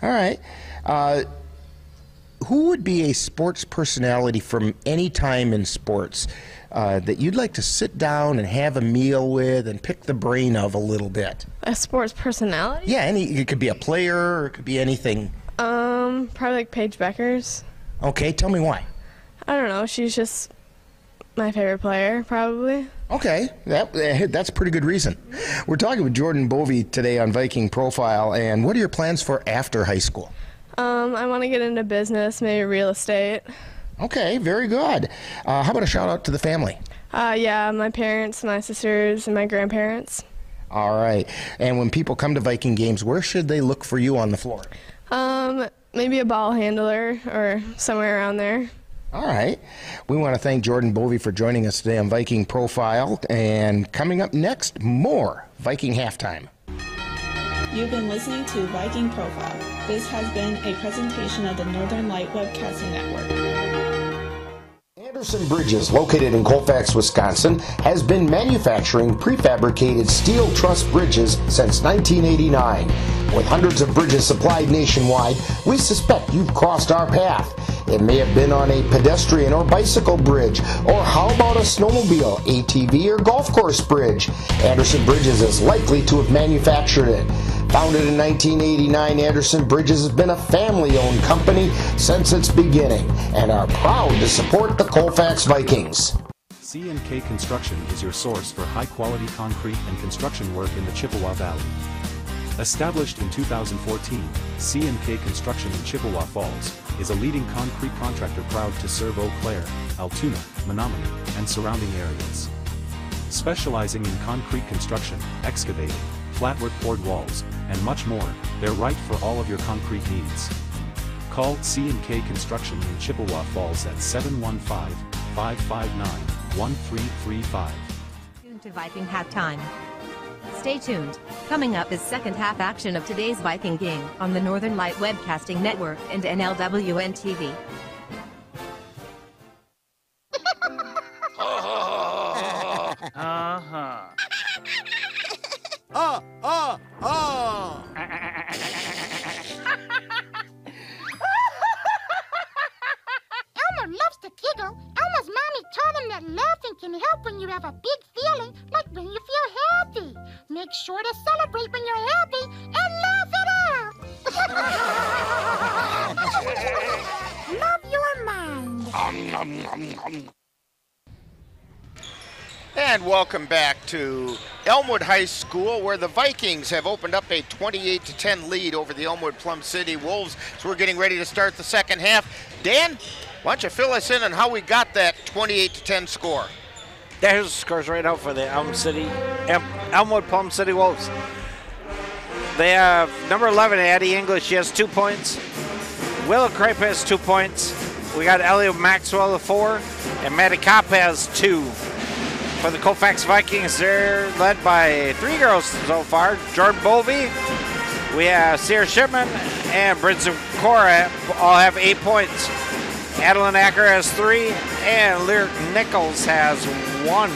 All right. Who would be a sports personality from any time in sports that you'd like to sit down and have a meal with and pick the brain of a little bit? A sports personality? Yeah, it could be a player or it could be anything. Probably like Paige Beckers. Okay, tell me why. I don't know. She's just my favorite player, probably. Okay, that's a pretty good reason. We're talking with Jordan Bovey today on Viking Profile, and what are your plans for after high school? I want to get into business, maybe real estate. Okay, very good. How about a shout out to the family? Yeah, my parents, my sisters, and my grandparents. All right. And when people come to Viking games, where should they look for you on the floor? Maybe a ball handler or somewhere around there. All right. We want to thank Jordan Bovey for joining us today on Viking Profile. And coming up next, more Viking Halftime. You've been listening to Viking Profile. This has been a presentation of the Northern Light Webcasting Network. Anderson Bridges, located in Colfax, Wisconsin, has been manufacturing prefabricated steel truss bridges since 1989. With hundreds of bridges supplied nationwide, we suspect you've crossed our path. It may have been on a pedestrian or bicycle bridge, or how about a snowmobile, ATV, or golf course bridge? Anderson Bridges is likely to have manufactured it. Founded in 1989, Anderson Bridges has been a family-owned company since its beginning and are proud to support the Colfax Vikings. C&K Construction is your source for high-quality concrete and construction work in the Chippewa Valley. Established in 2014, C&K Construction in Chippewa Falls is a leading concrete contractor proud to serve Eau Claire, Altoona, Menominee, and surrounding areas. Specializing in concrete construction, excavating, flatwork poured walls, and much more, they're right for all of your concrete needs. Call C&K Construction in Chippewa Falls at 715-559-1335. Tuned to Viking Halftime. Stay tuned. Coming up is second half action of today's Viking game on the Northern Light Webcasting Network and NLWN-TV. Elmer loves to giggle. Elmer's mommy taught him that laughing can help when you have a big feeling, like when you feel happy. Make sure to celebrate when you're happy and laugh it out. Love your mind. And welcome back to Elmwood High School, where the Vikings have opened up a 28-10 lead over the Elmwood Plum City Wolves. So we're getting ready to start the second half. Dan, why don't you fill us in on how we got that 28-10 score? Yeah, here's the scores right out for the Elmwood Plum City Wolves. They have number 11, Addie English. She has 2 points. Willow Cripe has 2 points. We got Elliot Maxwell with 4, and Maddie Kopp has 2. For the Colfax Vikings, they're led by 3 girls so far. Jordan Bovey, we have Sierra Shipman, and Bryn Cora all have 8 points. Adeline Acker has 3, and Lyric Nichols has 1.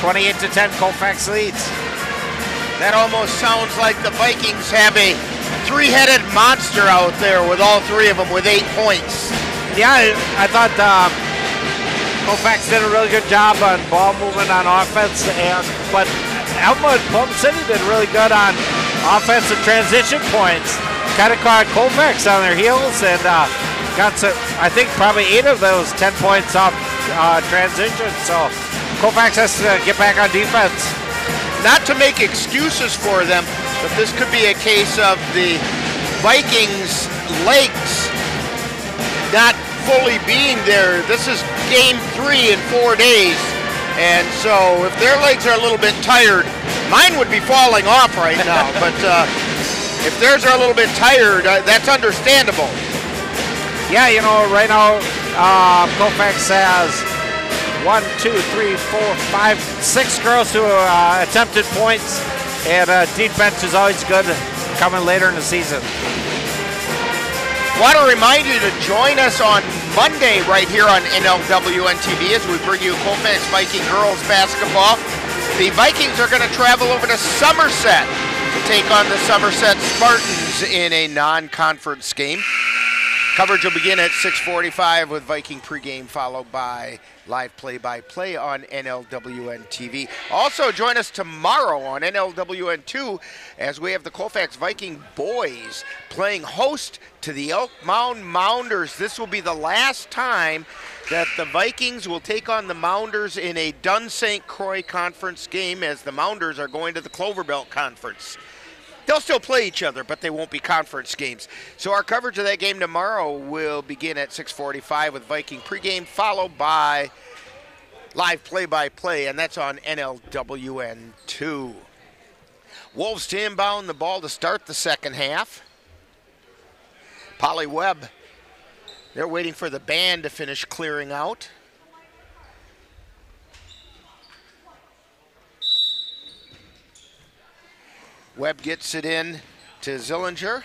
28-10, Colfax leads. That almost sounds like the Vikings have a three-headed monster out there with all 3 of them with 8 points. Yeah, I thought Colfax did a really good job on ball movement on offense, but Elmwood Plum City did really good on offensive transition points. Kind of caught Colfax on their heels and got to, I think, probably 8 of those 10 points off transition. So Colfax has to get back on defense. Not to make excuses for them, but this could be a case of the Vikings' legs not fully being there. This is game 3 in 4 days, and so if their legs are a little bit tired, mine would be falling off right now, but if theirs are a little bit tired, that's understandable. Yeah, you know, right now Colfax has 1, 2, 3, 4, 5, 6 girls who attempted points, and deep bench is always good coming later in the season. Want to remind you to join us on Monday right here on NLWN-TV as we bring you Colfax Viking Girls Basketball. The Vikings are going to travel over to Somerset to take on the Somerset Spartans in a non-conference game. Coverage will begin at 6:45 with Viking pregame, followed by live play-by-play on NLWN-TV. Also, join us tomorrow on NLWN2 as we have the Colfax Viking boys playing host to the Elk Mound Mounders. This will be the last time that the Vikings will take on the Mounders in a Dunn-St. Croix Conference game, as the Mounders are going to the Clover Belt Conference. They'll still play each other, but they won't be conference games. So our coverage of that game tomorrow will begin at 6:45 with Viking pregame, followed by live play-by-play, and that's on NLWN-2. Wolves to inbound the ball to start the second half. Polly Webb, they're waiting for the band to finish clearing out. Webb gets it in to Zillinger.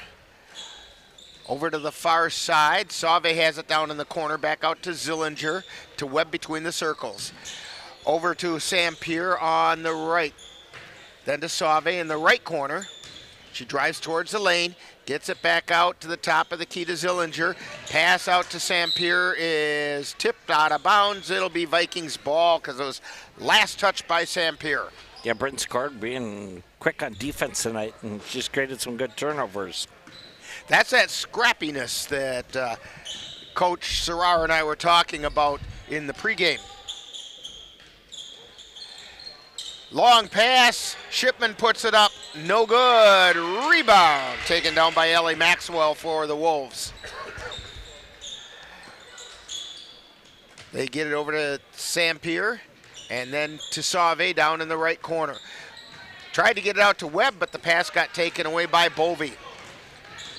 Over to the far side. Sauve has it down in the corner. Back out to Zillinger. To Webb between the circles. Over to Sampier on the right. Then to Sauve in the right corner. She drives towards the lane. Gets it back out to the top of the key to Zillinger. Pass out to Sampier is tipped out of bounds. It'll be Vikings ball because it was last touched by Sampier. Yeah, Britton scored, being quick on defense tonight, and she's created some good turnovers. That's that scrappiness that Coach Serrar and I were talking about in the pregame. Long pass, Shipman puts it up, no good. Rebound taken down by Ellie Maxwell for the Wolves. They get it over to Sampier. And then to Sauve down in the right corner. Tried to get it out to Webb, but the pass got taken away by Bovey.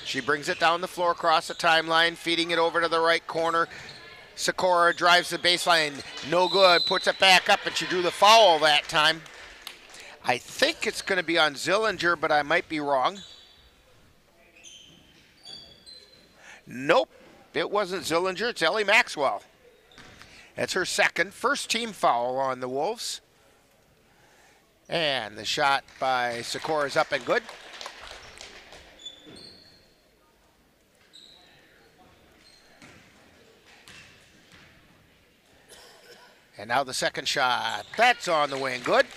She brings it down the floor across the timeline, feeding it over to the right corner. Sikora drives the baseline, no good, puts it back up, and she drew the foul that time. I think it's going to be on Zillinger, but I might be wrong. Nope, it wasn't Zillinger, it's Ellie Maxwell. That's her second, first team foul on the Wolves. And the shot by Sikora is up and good. And now the second shot. That's on the way and good.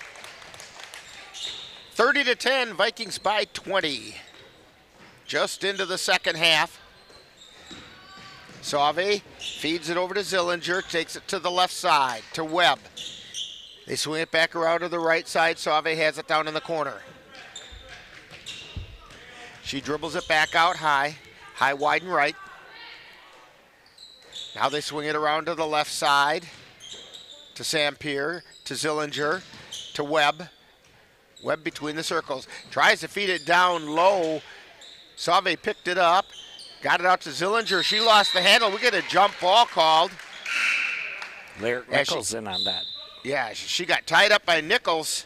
30-10, Vikings by 20. Just into the second half. Sauve feeds it over to Zillinger, takes it to the left side, to Webb. They swing it back around to the right side. Sauve has it down in the corner. She dribbles it back out high wide and right. Now they swing it around to the left side, to Sampier, to Zillinger, to Webb. Webb between the circles. Tries to feed it down low. Sauve picked it up. Got it out to Zillinger. She lost the handle. We get a jump ball called. Lyric Nichols in on that. Yeah, she got tied up by Nichols.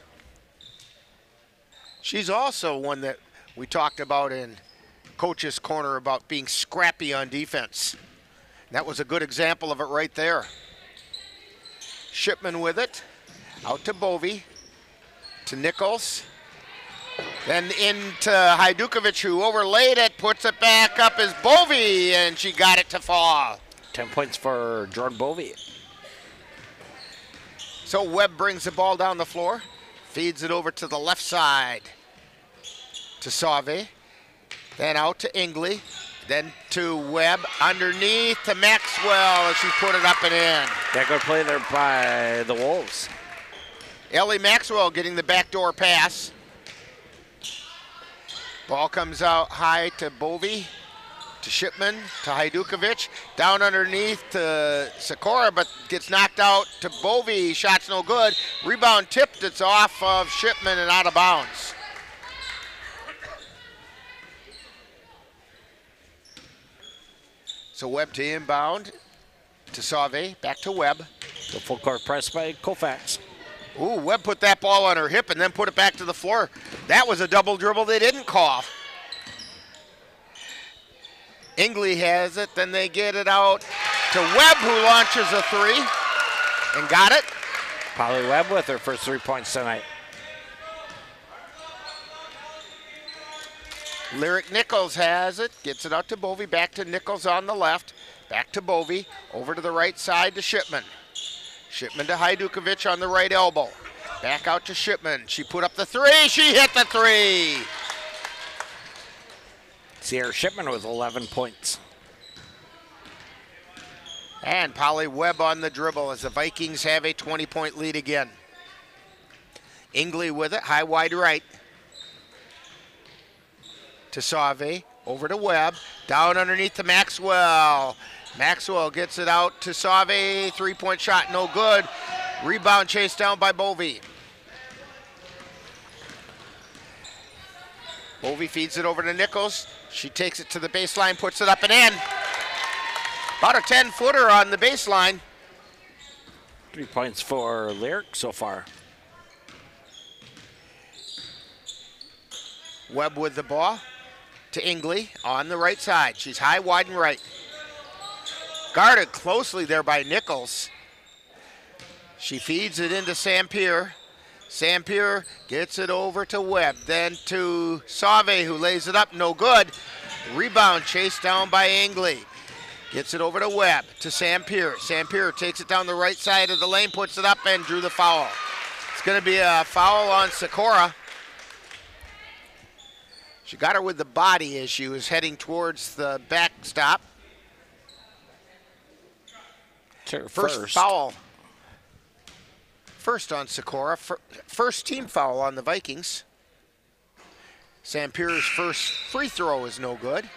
She's also one that we talked about in Coach's Corner about being scrappy on defense. That was a good example of it right there. Shipman with it. Out to Bovey. To Nichols. Then into Hajdukovic, who overlaid it, puts it back up as Bovey, and she got it to fall. 10 points for Jordan Bovey. So Webb brings the ball down the floor, feeds it over to the left side to Sauve, then out to Ingley, then to Webb, underneath to Maxwell, and she put it up and in. Yeah, good play there by the Wolves. Ellie Maxwell getting the backdoor pass. Ball comes out high to Bovey, to Shipman, to Hajdukovic, down underneath to Sikora, but gets knocked out to Bovey. Shot's no good. Rebound tipped. It's off of Shipman and out of bounds. So Webb to inbound to Sauve, back to Webb. The full court press by Colfax. Ooh, Webb put that ball on her hip and then put it back to the floor. That was a double dribble they didn't call. Ingley has it, then they get it out to Webb, who launches a three and got it. Polly Webb with her first 3 points tonight. Lyric Nichols has it, gets it out to Bovey, back to Nichols on the left, back to Bovey, over to the right side to Shipman. Shipman to Hajdukovic on the right elbow. Back out to Shipman. She put up the three. She hit the three. Sierra Shipman with 11 points. And Polly Webb on the dribble as the Vikings have a 20-point lead again. Ingley with it, high wide right. To Sauve, over to Webb, down underneath to Maxwell. Maxwell gets it out to Sauve, three-point shot, no good. Rebound chased down by Bovey. Bovey feeds it over to Nichols. She takes it to the baseline, puts it up and in. About a 10-footer on the baseline. 3 points for Lyric so far. Webb with the ball to Ingley on the right side. She's high, wide, and right. Guarded closely there by Nichols. She feeds it into Sampier. Sampier gets it over to Webb, then to Sauve, who lays it up, no good. Rebound chased down by Ingley. Gets it over to Webb, to Sampier. Sampier takes it down the right side of the lane, puts it up, and drew the foul. It's going to be a foul on Sikora. She got her with the body as she was heading towards the backstop. First foul. First on Sikora. First team foul on the Vikings. Sampier's first free throw is no good.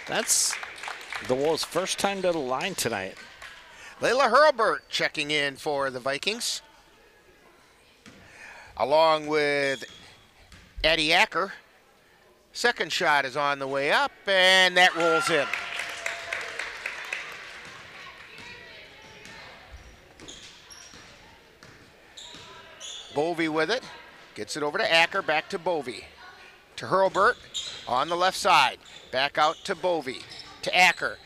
That's the Wolves' first time to the line tonight. Layla Hurlburt checking in for the Vikings. Along with Addie Acker. Second shot is on the way up, and that rolls in. Bovey with it. Gets it over to Acker, back to Bovey. To Hurlburt on the left side. Back out to Bovey. To Acker.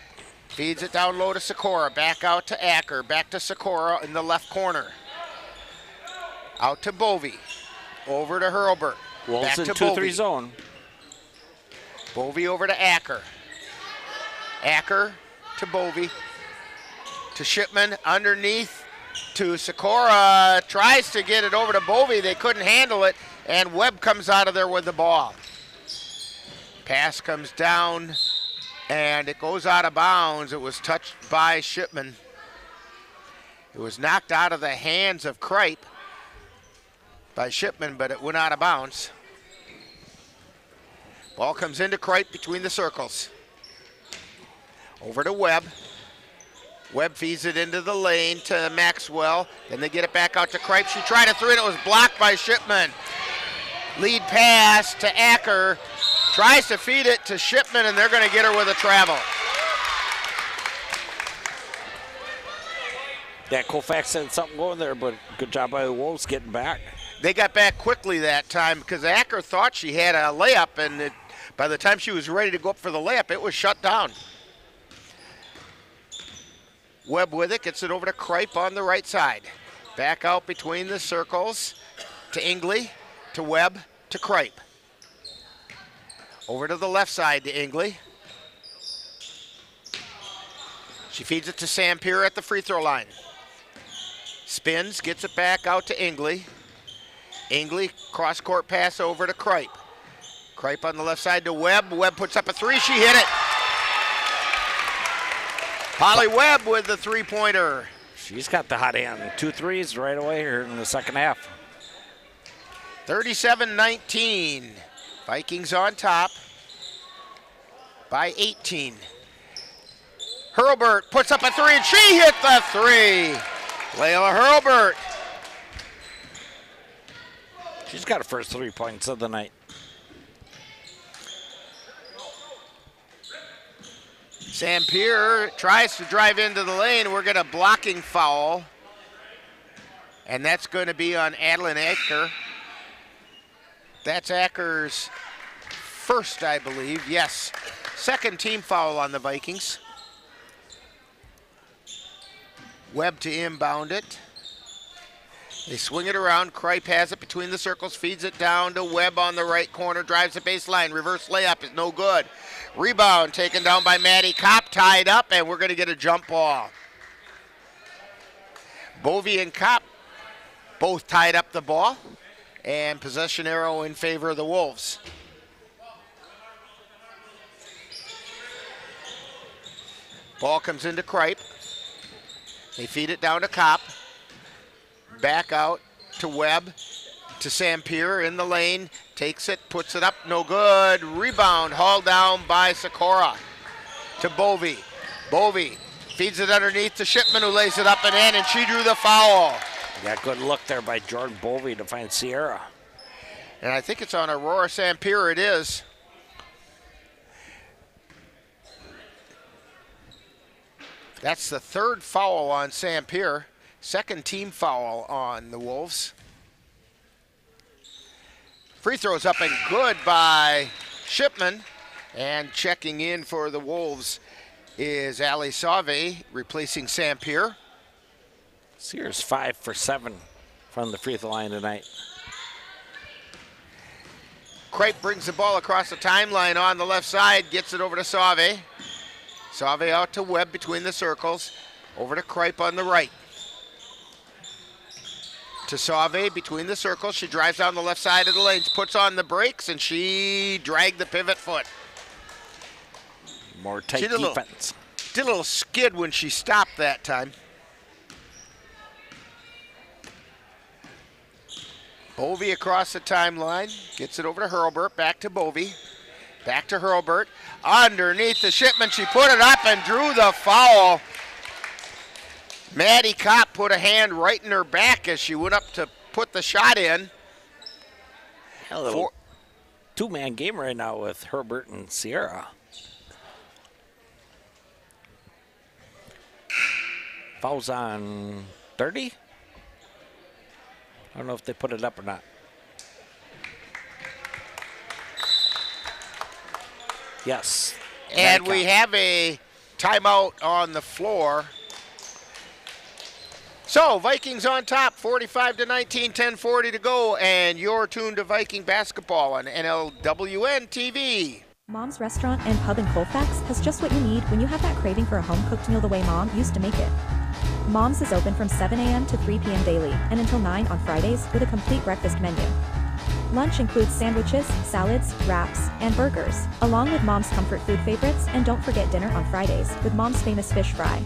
Feeds it down low to Sikora. Back out to Acker. Back to Sikora in the left corner. Out to Bovey. Over to Hurlburt. Wolves back in to 2-3 Bovey. zone. Bovey over to Acker. Acker to Bovey. To Shipman underneath to Sikora. Tries to get it over to Bovey. They couldn't handle it. And Webb comes out of there with the ball. Pass comes down. And it goes out of bounds. It was touched by Shipman. It was knocked out of the hands of Croix by Shipman, but it went out of bounds. Ball comes into Croix between the circles. Over to Webb. Webb feeds it into the lane to Maxwell. Then they get it back out to Croix. She tried a three and it was blocked by Shipman. Lead pass to Acker. Tries to feed it to Shipman, and they're going to get her with a travel. Yeah, Colfax had something going there, but good job by the Wolves getting back. They got back quickly that time because Acker thought she had a layup, and by the time she was ready to go up for the layup, it was shut down. Webb with it, gets it over to Croix on the right side. Back out between the circles to Ingley, to Webb, to Croix. Over to the left side to Ingley. She feeds it to Sampier at the free throw line. Spins, gets it back out to Ingley. Ingley, cross-court pass over to Croix. Croix on the left side to Webb. Webb puts up a three, she hit it. Polly Webb with the three-pointer. She's got the hot hand. 2 threes right away here in the second half. 37-19. Vikings on top by 18. Hurlburt puts up a three, and she hit the three. Layla Hurlburt. She's got her first 3 points of the night. Sampier tries to drive into the lane. We're getting a blocking foul. And that's going to be on Adeline Acker. That's Acker's first, I believe. Yes, second team foul on the Vikings. Webb to inbound it. They swing it around. Croix has it between the circles, feeds it down to Webb on the right corner, drives the baseline. Reverse layup is no good. Rebound taken down by Maddie Kopp, tied up, and we're going to get a jump ball. Bovey and Kopp both tied up the ball. and possession arrow in favor of the Wolves. Ball comes into Croix. They feed it down to Kopp. Back out to Webb, to Sampier in the lane. Takes it, puts it up, no good. Rebound, hauled down by Sikora to Bovey. Bovey feeds it underneath to Shipman, who lays it up and in, and she drew the foul. Got good look there by Jordan Bovey to find Sierra. And I think it's on Aurora Sampier, it is. That's the third foul on Sampier. Second team foul on the Wolves. Free throws up and good by Shipman. And checking in for the Wolves is Ali Save, replacing Sampier. Sears 5 for 7 from the free throw line tonight. Croix brings the ball across the timeline on the left side, gets it over to Save. Save out to Webb between the circles, over to Croix on the right. To Save between the circles, she drives down the left side of the lane, puts on the brakes, and she dragged the pivot foot. More tight defense. Did a little skid when she stopped that time. Bovey across the timeline, gets it over to Hurlburt, back to Bovey, back to Hurlburt, underneath the Shipman, she put it up and drew the foul. Maddie Kopp put a hand right in her back as she went up to put the shot in. A little two-man game right now with Herbert and Sierra. Fouls on 30. I don't know if they put it up or not. Yes. And we have a timeout on the floor. So Vikings on top, 45-19, 10:40 to go, and you're tuned to Viking basketball on NLWN-TV. Mom's Restaurant and Pub in Colfax has just what you need when you have that craving for a home-cooked meal the way Mom used to make it. Mom's is open from 7 a.m. to 3 p.m. daily and until 9 on Fridays with a complete breakfast menu. Lunch includes sandwiches, salads, wraps, and burgers, along with Mom's comfort food favorites, and don't forget dinner on Fridays with Mom's famous fish fry.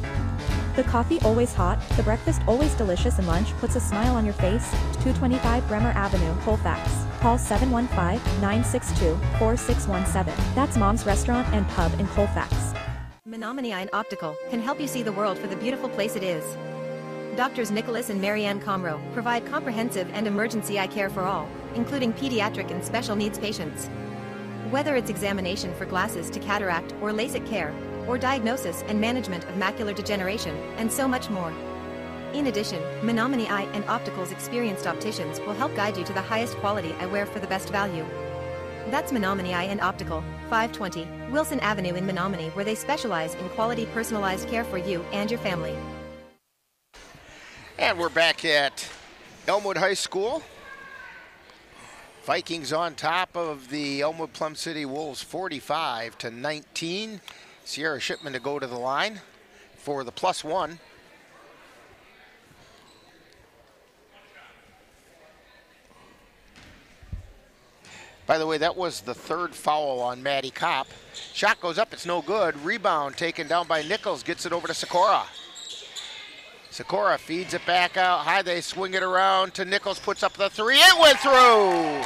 The coffee always hot, the breakfast always delicious, and lunch puts a smile on your face. 225 Bremer Avenue, Colfax. Call 715-962-4617. That's Mom's Restaurant and Pub in Colfax. Menominee Eye and Optical can help you see the world for the beautiful place it is. Doctors Nicholas and Marianne Comro provide comprehensive and emergency eye care for all, including pediatric and special needs patients. Whether it's examination for glasses to cataract or LASIK care, or diagnosis and management of macular degeneration, and so much more. In addition, Menominee Eye and Optical's experienced opticians will help guide you to the highest quality eyewear for the best value. That's Menominee Eye and Optical, 520 Wilson Avenue in Menominee, where they specialize in quality personalized care for you and your family. And we're back at Elmwood High School. Vikings on top of the Elmwood Plum City Wolves, 45-19. Sierra Shipman to go to the line for the +1. By the way, that was the third foul on Maddie Kopp. Shot goes up, it's no good. Rebound taken down by Nichols, gets it over to Sikora. Sikora feeds it back out high, they swing it around to Nichols, puts up the three, it went through!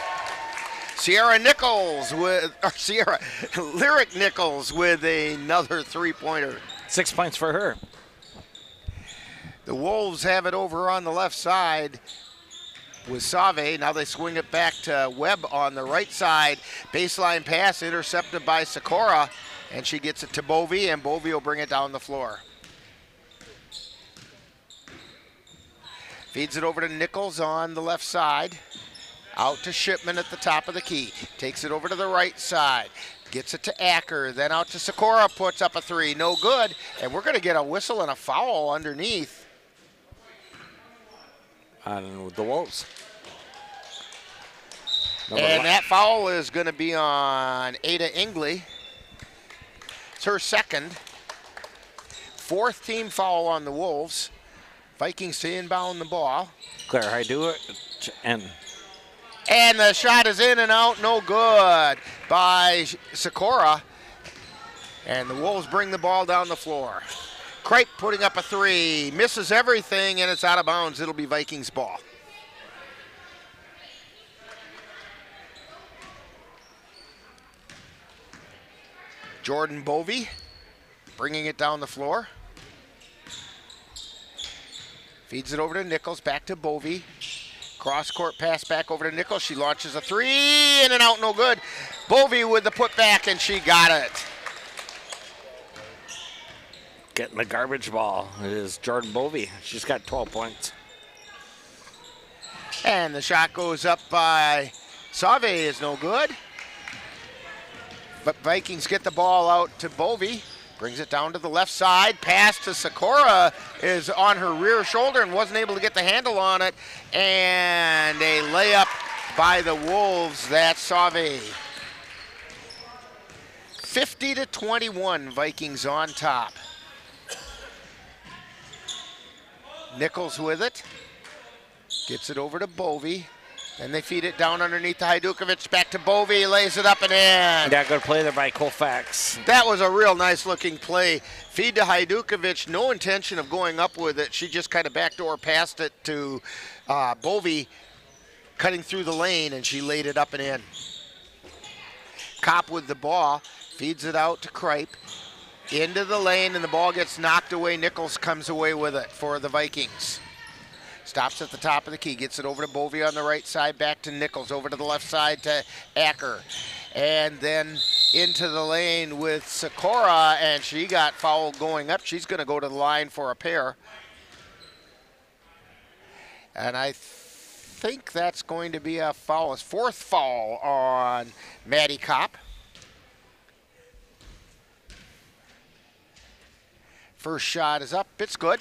Lyric Nichols with another three-pointer. 6 points for her. The Wolves have it over on the left side with Save. Now they swing it back to Webb on the right side. Baseline pass intercepted by Sikora, and she gets it to Bovey, and Bovey will bring it down the floor. Feeds it over to Nichols on the left side. Out to Shipman at the top of the key. Takes it over to the right side. Gets it to Acker. Then out to Sikora. Puts up a three. No good. And we're going to get a whistle and a foul underneath. On the Wolves. That foul is going to be on Ada Ingley. It's her second. Fourth team foul on the Wolves. Vikings to inbound the ball. Claire, I do it. And And the shot is in and out, no good by Sikora. And the Wolves bring the ball down the floor. Croix putting up a three, misses everything, and it's out of bounds. It'll be Vikings ball. Jordan Bovey bringing it down the floor. Feeds it over to Nichols, back to Bovey. Cross-court pass back over to Nichols. She launches a three, in and out, no good. Bovey with the putback, and she got it. Getting the garbage ball is Jordan Bovey. She's got 12 points. And the shot goes up by Save, is no good. But Vikings get the ball out to Bovey. Brings it down to the left side. Pass to Sikora is on her rear shoulder and wasn't able to get the handle on it. And a layup by the Wolves. That's Save. 50-21, Vikings on top. Nichols with it. Gets it over to Bovey. Then they feed it down underneath to Hajdukovic. Back to Bovey, lays it up and in. Yeah, good play there by Colfax. That was a real nice looking play. Feed to Hajdukovic, no intention of going up with it. She just kind of backdoor passed it to Bovey, cutting through the lane, and she laid it up and in. Kopp with the ball, feeds it out to Croix. Into the lane, and the ball gets knocked away. Nichols comes away with it for the Vikings. Stops at the top of the key, gets it over to Bovey on the right side, back to Nichols, over to the left side to Acker. And then into the lane with Sikora, and she got fouled going up. She's going to go to the line for a pair. And I think that's going to be a foul, a fourth foul on Maddie Kopp. First shot is up, it's good.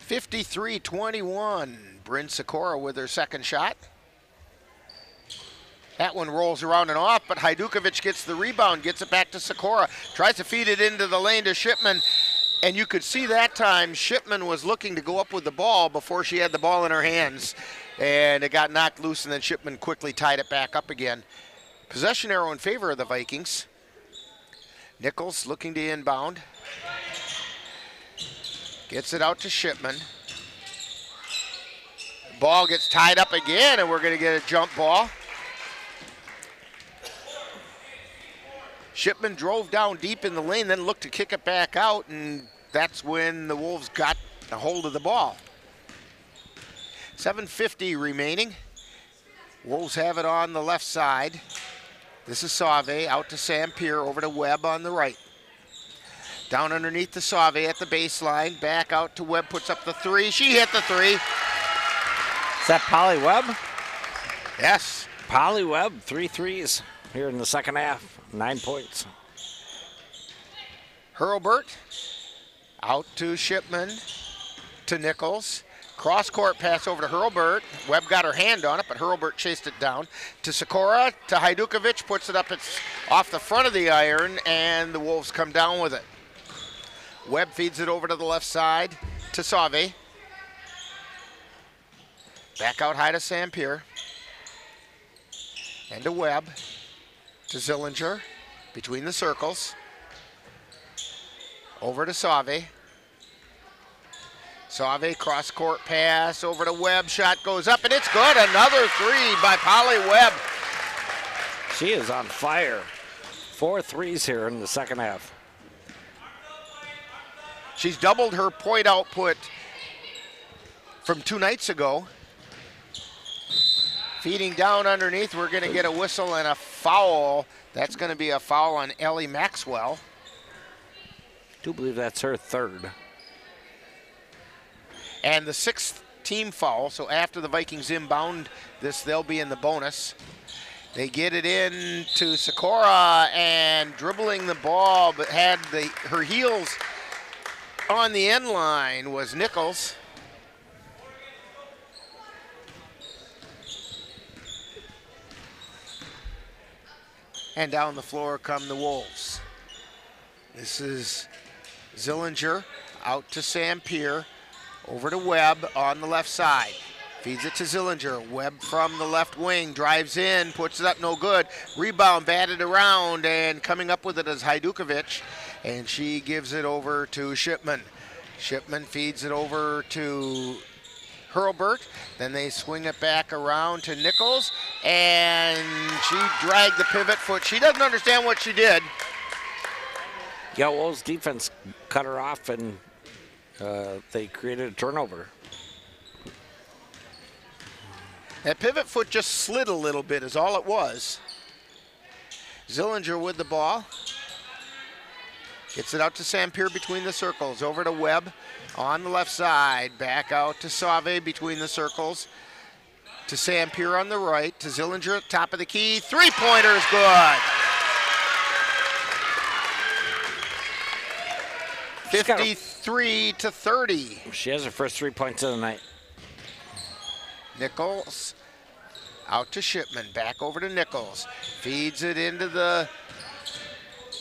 (53-21). Bryn Sikora with her second shot. That one rolls around and off, but Hajdukovic gets the rebound, gets it back to Sikora. Tries to feed it into the lane to Shipman. And you could see that time Shipman was looking to go up with the ball before she had the ball in her hands. And it got knocked loose, and then Shipman quickly tied it back up again. Possession arrow in favor of the Vikings. Nichols looking to inbound. Gets it out to Shipman. Ball gets tied up again, and we're going to get a jump ball. Shipman drove down deep in the lane, then looked to kick it back out, and that's when the Wolves got a hold of the ball. 7:50 remaining. Wolves have it on the left side. This is Save, out to Sampier, over to Webb on the right. Down underneath to Save at the baseline, back out to Webb, puts up the three. She hit the three. Is that Polly Webb? Yes. Polly Webb, 3 threes here in the second half, 9 points. Hurlbert out to Shipman, to Nichols. Cross-court pass over to Hurlbert. Webb got her hand on it, but Hurlbert chased it down. To Sikora, to Hajdukovic, puts it up. It's off the front of the iron, and the Wolves come down with it. Webb feeds it over to the left side to Save. Back out high to Sampier. And to Webb. To Zillinger. Between the circles. Over to Save. Save cross-court pass over to Webb. Shot goes up, and it's good. Another three by Polly Webb. She is on fire. 4 threes here in the second half. She's doubled her point output from 2 nights ago. Feeding down underneath, we're going to get a whistle and a foul. That's going to be a foul on Ellie Maxwell. I do believe that's her third. And the 6th team foul, so after the Vikings inbound this, they'll be in the bonus. They get it in to Sikora, and dribbling the ball, but had her heels on the end line was Nichols. And down the floor come the Wolves. This is Zillinger out to Sampier, over to Webb on the left side. Feeds it to Zillinger. Webb from the left wing, drives in, puts it up, no good. Rebound, batted around, and coming up with it is Hajdukovic, and she gives it over to Shipman. Shipman feeds it over to Hurlburt. Then they swing it back around to Nichols, and she dragged the pivot foot. She doesn't understand what she did. Yeah, Wolves defense cut her off, and they created a turnover. That pivot foot just slid a little bit is all it was. Zillinger with the ball. Gets it out to Sampier between the circles. Over to Webb on the left side. Back out to Sauve between the circles. To Sampier on the right. To Zillinger at top of the key. Three-pointer is good. 53-30. She has her first 3 points of the night. Nichols out to Shipman, back over to Nichols. Feeds it into the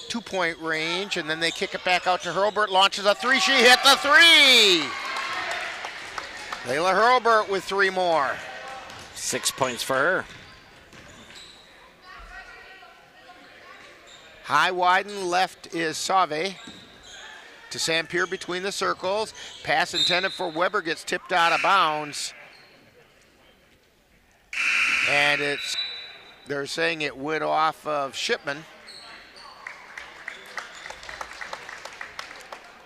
two-point range, and then they kick it back out to Hurlburt. Launches a three. She hit the three. Layla Hurlburt with 3 more. 6 points for her. High widen left is Sauve. To Sampier between the circles. Pass intended for Weber, gets tipped out of bounds. And they're saying it went off of Shipman.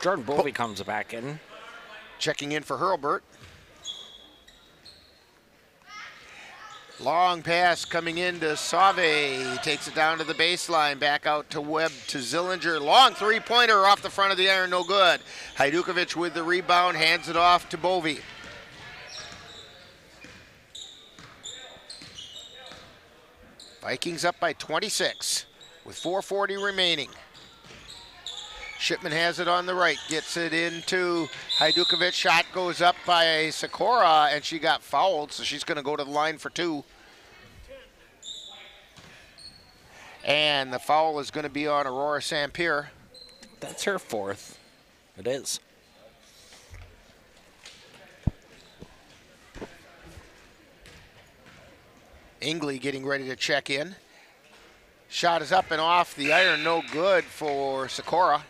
Jordan Bovey comes back in. Checking in for Hurlburt. Long pass coming into Sauve. He takes it down to the baseline. Back out to Webb to Zillinger. Long three-pointer off the front of the iron, no good. Hajdukovic with the rebound, hands it off to Bovey. Vikings up by 26 with 4:40 remaining. Shipman has it on the right, gets it into Hajdukovic. Shot goes up by Sikora, and she got fouled, so she's going to go to the line for 2. And the foul is going to be on Aurora Sampier. That's her 4th. It is. Ingley getting ready to check in. Shot is up and off the iron, no good for Sikora.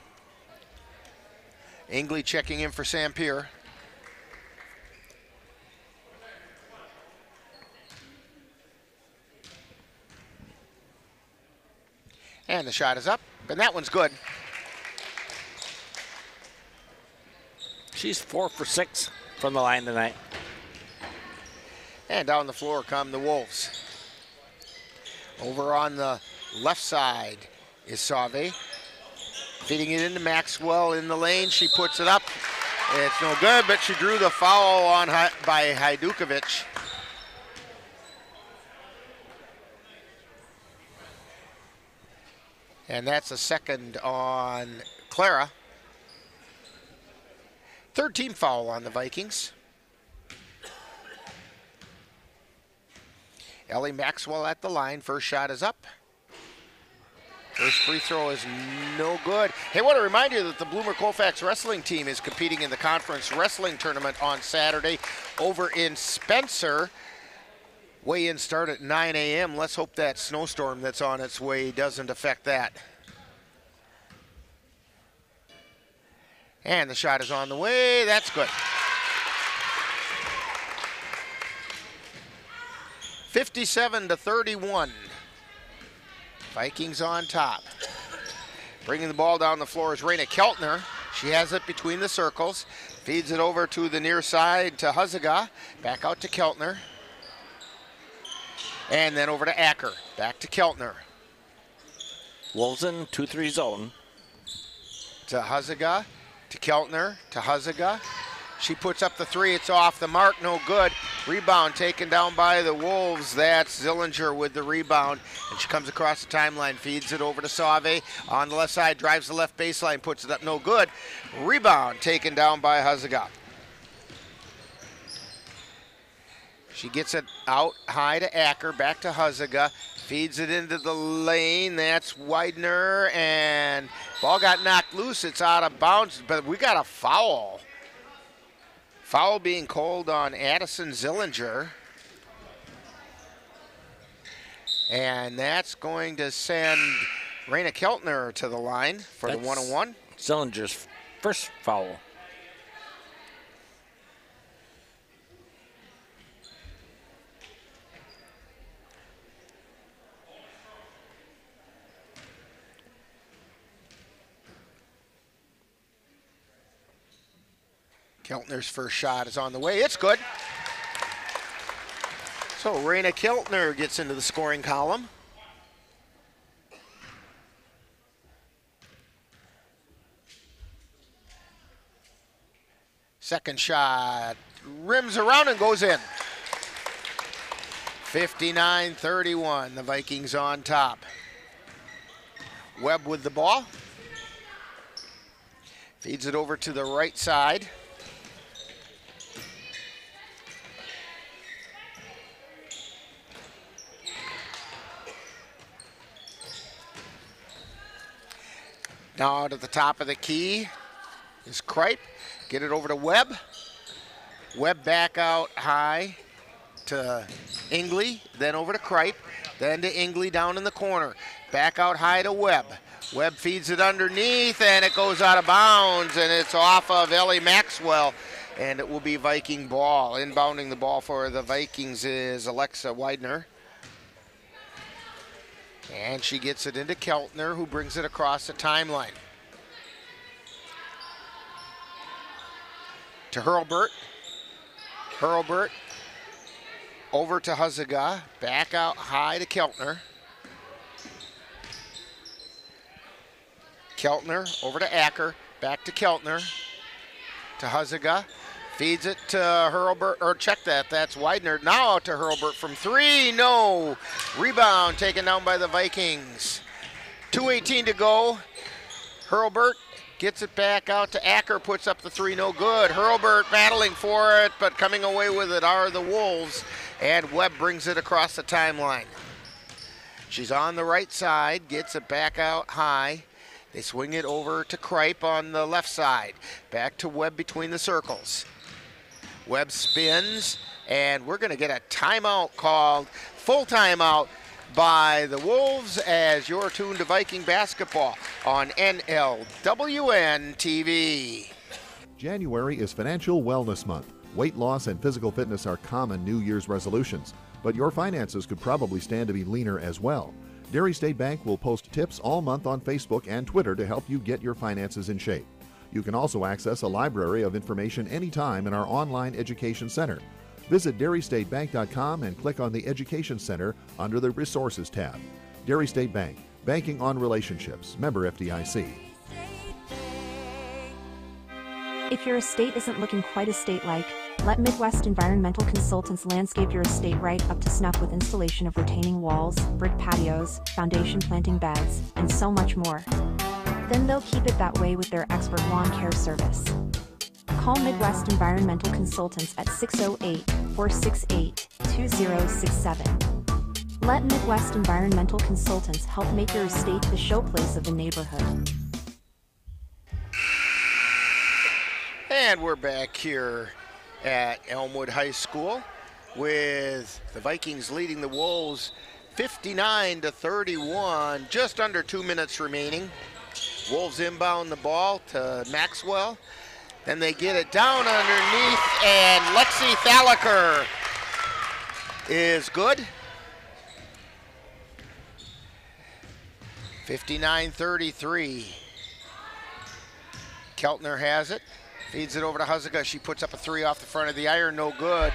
Ingley checking in for Sampier. And the shot is up, and that one's good. She's 4 for 6 from the line tonight. And down the floor come the Wolves. Over on the left side is Sauve. Feeding it into Maxwell in the lane. She puts it up. It's no good, but she drew the foul on by Hajdukovic. And that's a second on Clara. 3rd team foul on the Vikings. Ellie Maxwell at the line. First shot is up. First free throw is no good. Hey, I want to remind you that the Bloomer Colfax wrestling team is competing in the conference wrestling tournament on Saturday over in Spencer. Weigh-in start at 9 a.m. Let's hope that snowstorm that's on its way doesn't affect that. And the shot is on the way. That's good. 57-31. Vikings on top. Bringing the ball down the floor is Raina Keltner. She has it between the circles. Feeds it over to the near side to Huziga. Back out to Keltner. And then over to Acker. Back to Keltner. Wolves in 2-3 zone. To Huziga. To Keltner. To Huziga. She puts up the three. It's off the mark. No good. Rebound taken down by the Wolves. That's Zillinger with the rebound. And she comes across the timeline. Feeds it over to Sauve. On the left side. Drives the left baseline. Puts it up. No good. Rebound taken down by Huziga. She gets it out high to Acker. Back to Huziga. Feeds it into the lane. That's Widener, and ball got knocked loose. It's out of bounds, but we got a foul. Foul being called on Addison Zillinger. And that's going to send Raina Keltner to the line for the one-on-one. Zillinger's first foul. Keltner's first shot is on the way. It's good. So Raina Keltner gets into the scoring column. Second shot rims around and goes in. 59-31, the Vikings on top. Webb with the ball. Feeds it over to the right side. Now to the top of the key is Croix. Get it over to Webb. Webb back out high to Ingley, then over to Croix, then to Ingley down in the corner. Back out high to Webb. Webb feeds it underneath, and it goes out of bounds, and it's off of Ellie Maxwell, and it will be Viking ball. Inbounding the ball for the Vikings is Alexa Widener. And she gets it into Keltner, who brings it across the timeline. To Hurlburt. Hurlburt over to Huziga. Back out high to Keltner. Keltner over to Acker. Back to Keltner. To Huziga. Feeds it to Hurlburt, or check that, that's Widener. Now to Hurlburt from three, no. Rebound taken down by the Vikings. 2:18 to go. Hurlburt gets it back out to Acker, puts up the three, no good. Hurlburt battling for it, but coming away with it are the Wolves, and Webb brings it across the timeline. She's on the right side, gets it back out high. They swing it over to Croix on the left side. Back to Webb between the circles. Webb spins, and we're going to get a timeout called, full timeout by the Wolves, as you're tuned to Viking basketball on NLWN-TV. January is Financial Wellness Month. Weight loss and physical fitness are common New Year's resolutions, but your finances could probably stand to be leaner as well. Dairy State Bank will post tips all month on Facebook and Twitter to help you get your finances in shape. You can also access a library of information anytime in our online education center. Visit DairyStateBank.com and click on the Education Center under the Resources tab. Dairy State Bank, banking on relationships. Member FDIC. If your estate isn't looking quite estate-like, let Midwest Environmental Consultants landscape your estate right up to snuff with installation of retaining walls, brick patios, foundation planting beds, and so much more. Then they'll keep it that way with their expert lawn care service. Call Midwest Environmental Consultants at 608-468-2067. Let Midwest Environmental Consultants help make your estate the showplace of the neighborhood. And we're back here at Elmwood High School with the Vikings leading the Wolves 59-31, just under 2 minutes remaining. Wolves inbound the ball to Maxwell. Then they get it down underneath, and Lexi Thalaker is good. 59-33. Keltner has it. Feeds it over to Huziga. She puts up a three off the front of the iron, no good.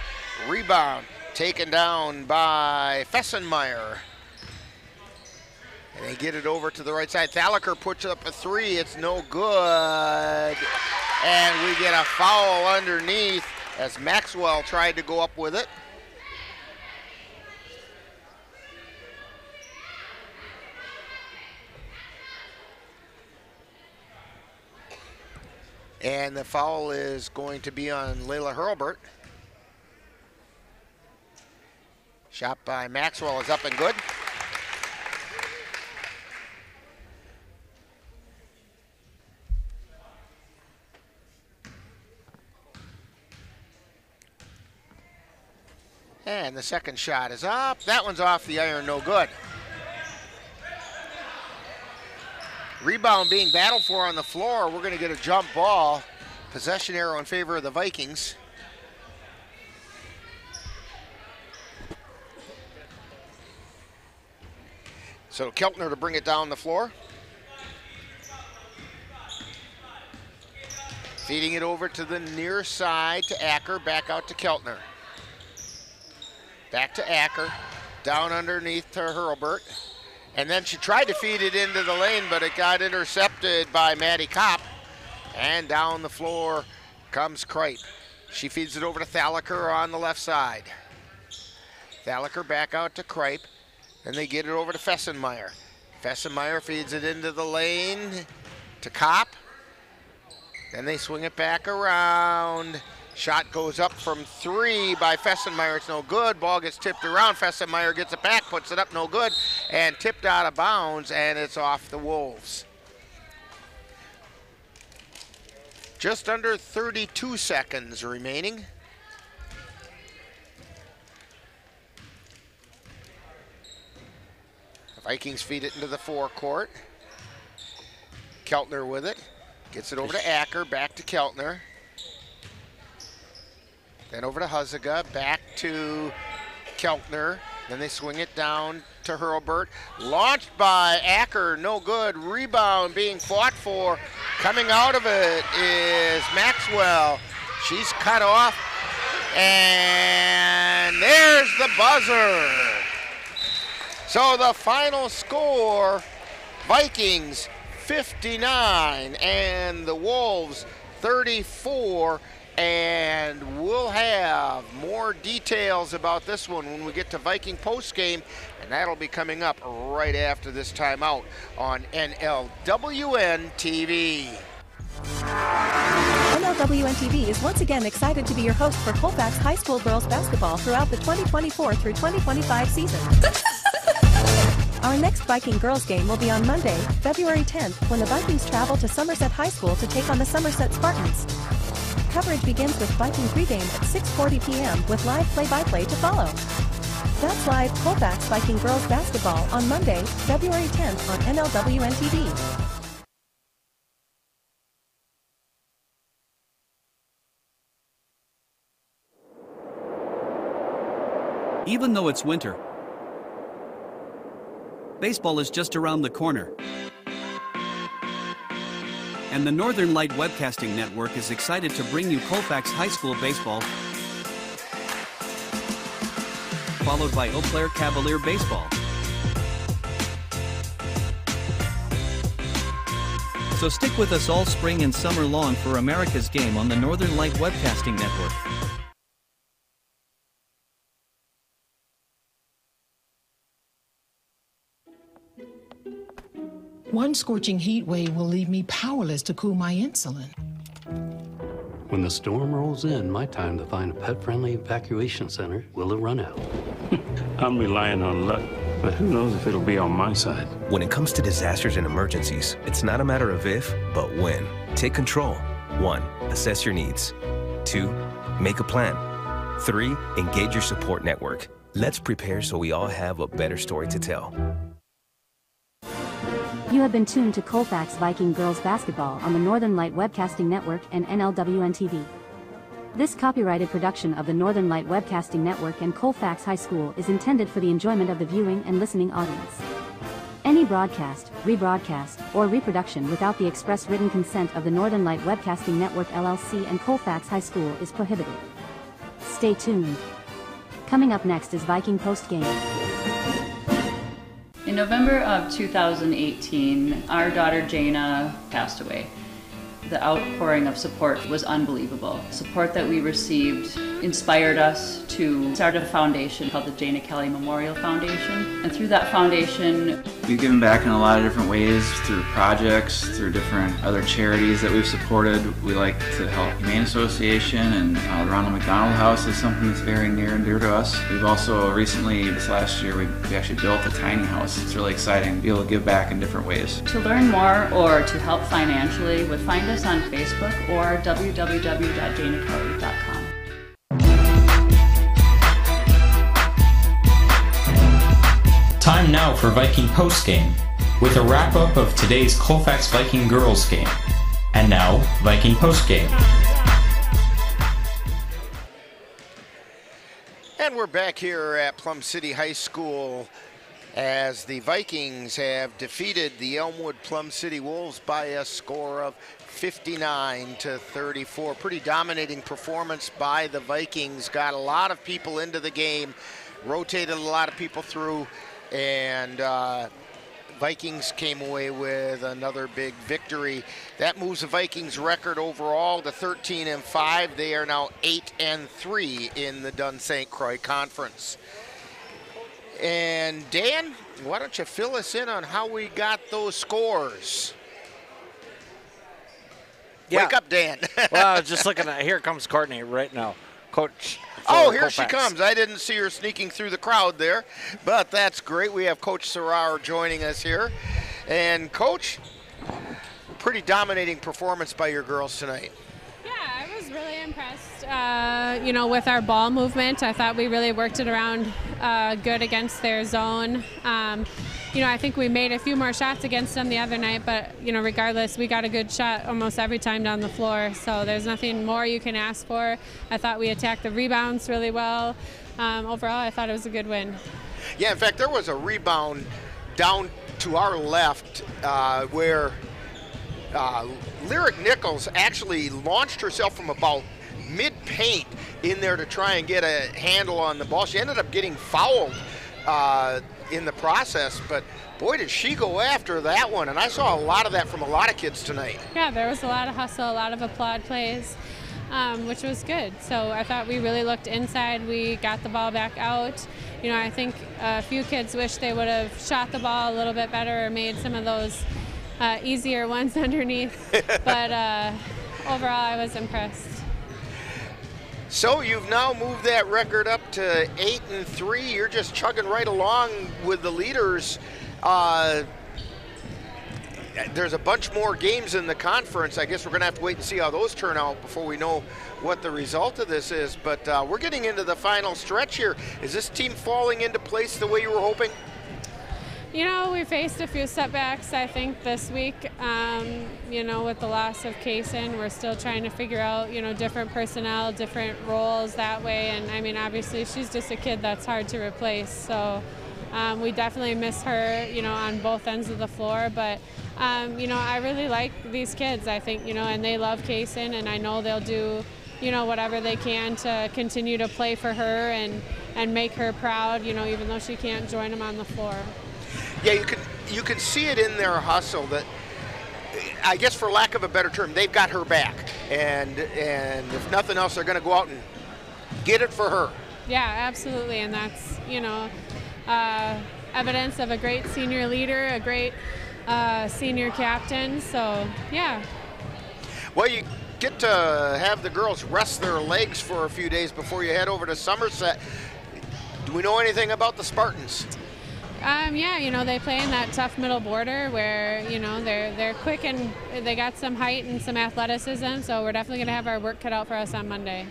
Rebound taken down by Fessenmeyer. And they get it over to the right side. Thalaker puts up a three. It's no good. And we get a foul underneath as Maxwell tried to go up with it. And the foul is going to be on Layla Hurlburt. Shot by Maxwell is up and good. And the second shot is up. That one's off the iron, no good. Rebound being battled for on the floor. We're going to get a jump ball. Possession arrow in favor of the Vikings. So Keltner to bring it down the floor. Feeding it over to the near side to Acker, back out to Keltner. Back to Acker, down underneath to Hurlbert. And then she tried to feed it into the lane, but it got intercepted by Maddie Kopp. And down the floor comes Kripe. She feeds it over to Thalacker on the left side. Thalacker back out to Kripe. Then they get it over to Fessenmeyer. Fessenmeyer feeds it into the lane to Kopp. Then they swing it back around. Shot goes up from 3 by Fessenmeyer. It's no good. Ball gets tipped around. Fessenmeyer gets it back, puts it up, no good, and tipped out of bounds, and it's off the Wolves. Just under 32 seconds remaining. The Vikings feed it into the forecourt. Keltner with it. Gets it over to Acker, back to Keltner. Then over to Huziga, back to Keltner. Then they swing it down to Hurlbert. Launched by Acker, no good. Rebound being fought for. Coming out of it is Maxwell. She's cut off. And there's the buzzer. So the final score, Vikings 59 and the Wolves 34. And we'll have more details about this one when we get to Viking postgame, and that'll be coming up right after this timeout on NLWN-TV. NLWN-TV is once again excited to be your host for Colfax High School Girls Basketball throughout the 2024 through 2025 season. Our next Viking girls game will be on Monday, February 10th, when the Vikings travel to Somerset High School to take on the Somerset Spartans. Coverage begins with Viking pregame at 6:40 p.m. with live play-by-play to follow. That's live Colfax Viking Girls Basketball on Monday, February 10th on NLWN-TV. Even though it's winter, baseball is just around the corner. And the Northern Light Webcasting Network is excited to bring you Colfax High School Baseball, followed by Eau Claire Cavalier Baseball. So stick with us all spring and summer long for America's game on the Northern Light Webcasting Network. One scorching heat wave will leave me powerless to cool my insulin. When the storm rolls in, my time to find a pet-friendly evacuation center will have run out. I'm relying on luck, but who knows if it'll be on my side. When it comes to disasters and emergencies, it's not a matter of if, but when. Take control. 1. Assess your needs. 2. Make a plan. 3. Engage your support network. Let's prepare so we all have a better story to tell. You have been tuned to Colfax Viking Girls Basketball on the Northern Light Webcasting Network and NLWN-TV. This copyrighted production of the Northern Light Webcasting Network and Colfax High School is intended for the enjoyment of the viewing and listening audience. Any broadcast, rebroadcast, or reproduction without the express written consent of the Northern Light Webcasting Network LLC and Colfax High School is prohibited. Stay tuned. Coming up next is Viking Postgame. In November of 2018, our daughter Jana passed away. The outpouring of support was unbelievable. Support that we received inspired us to start a foundation called the Jana Kelly Memorial Foundation. And through that foundation, we've given back in a lot of different ways, through projects, through different other charities that we've supported. We like to help Humane Association, and the Ronald McDonald House is something that's very near and dear to us. We've also recently, this last year, we actually built a tiny house. It's really exciting to be able to give back in different ways. To learn more or to help financially, would find us on Facebook or www.janakelly.com. Time now for Viking postgame, with a wrap-up of today's Colfax Viking Girls game. And now, Viking postgame. And we're back here at Plum City High School as the Vikings have defeated the Elmwood Plum City Wolves by a score of 59-34. Pretty dominating performance by the Vikings. Got a lot of people into the game, rotated a lot of people through, and Vikings came away with another big victory. That moves the Vikings record overall to 13-5. They are now 8-3 in the Dunn-St. Croix Conference. And Dan, why don't you fill us in on how we got those scores? Yeah. Wake up, Dan. Well, I was just looking at, here comes Courtney right now. Coach. Oh, here she Colfax. comes. I didn't see her sneaking through the crowd there, but that's great. We have Coach Serrar joining us here. And Coach, pretty dominating performance by your girls tonight. Yeah, I was really impressed, with our ball movement. I thought we really worked it around good against their zone. I think we made a few more shots against them the other night, but, regardless, we got a good shot almost every time down the floor. So there's nothing more you can ask for. I thought we attacked the rebounds really well. Overall, I thought it was a good win. Yeah, in fact, there was a rebound down to our left where Lyric Nichols actually launched herself from about mid-paint in there to try and get a handle on the ball. She ended up getting fouled in the process, but boy, did she go after that one. And I saw a lot of that from a lot of kids tonight. Yeah, there was a lot of hustle, a lot of applaud plays, which was good. So I thought we really looked inside. We got the ball back out. I think a few kids wish they would have shot the ball a little bit better or made some of those easier ones underneath. But overall, I was impressed. So you've now moved that record up to 8-3. You're just chugging right along with the leaders. There's a bunch more games in the conference. I guess we're going to have to wait and see how those turn out before we know what the result of this is. But we're getting into the final stretch here. Is this team falling into place the way you were hoping? We faced a few setbacks, I think, this week. With the loss of Kaysen, we're still trying to figure out, different personnel, different roles that way. And, obviously she's just a kid that's hard to replace. So we definitely miss her, on both ends of the floor. But, I really like these kids, I think, and they love Kaysen. And I know they'll do, whatever they can to continue to play for her and make her proud, even though she can't join them on the floor. Yeah, you can see it in their hustle that, I guess for lack of a better term, they've got her back. And if nothing else, they're going to go out and get it for her. Yeah, absolutely. And that's, evidence of a great senior leader, a great senior captain. So, yeah. Well, you get to have the girls rest their legs for a few days before you head over to Somerset. Do we know anything about the Spartans? Yeah, they play in that tough middle border where, they're quick and they got some height and some athleticism, so we're definitely going to have our work cut out for us on Monday.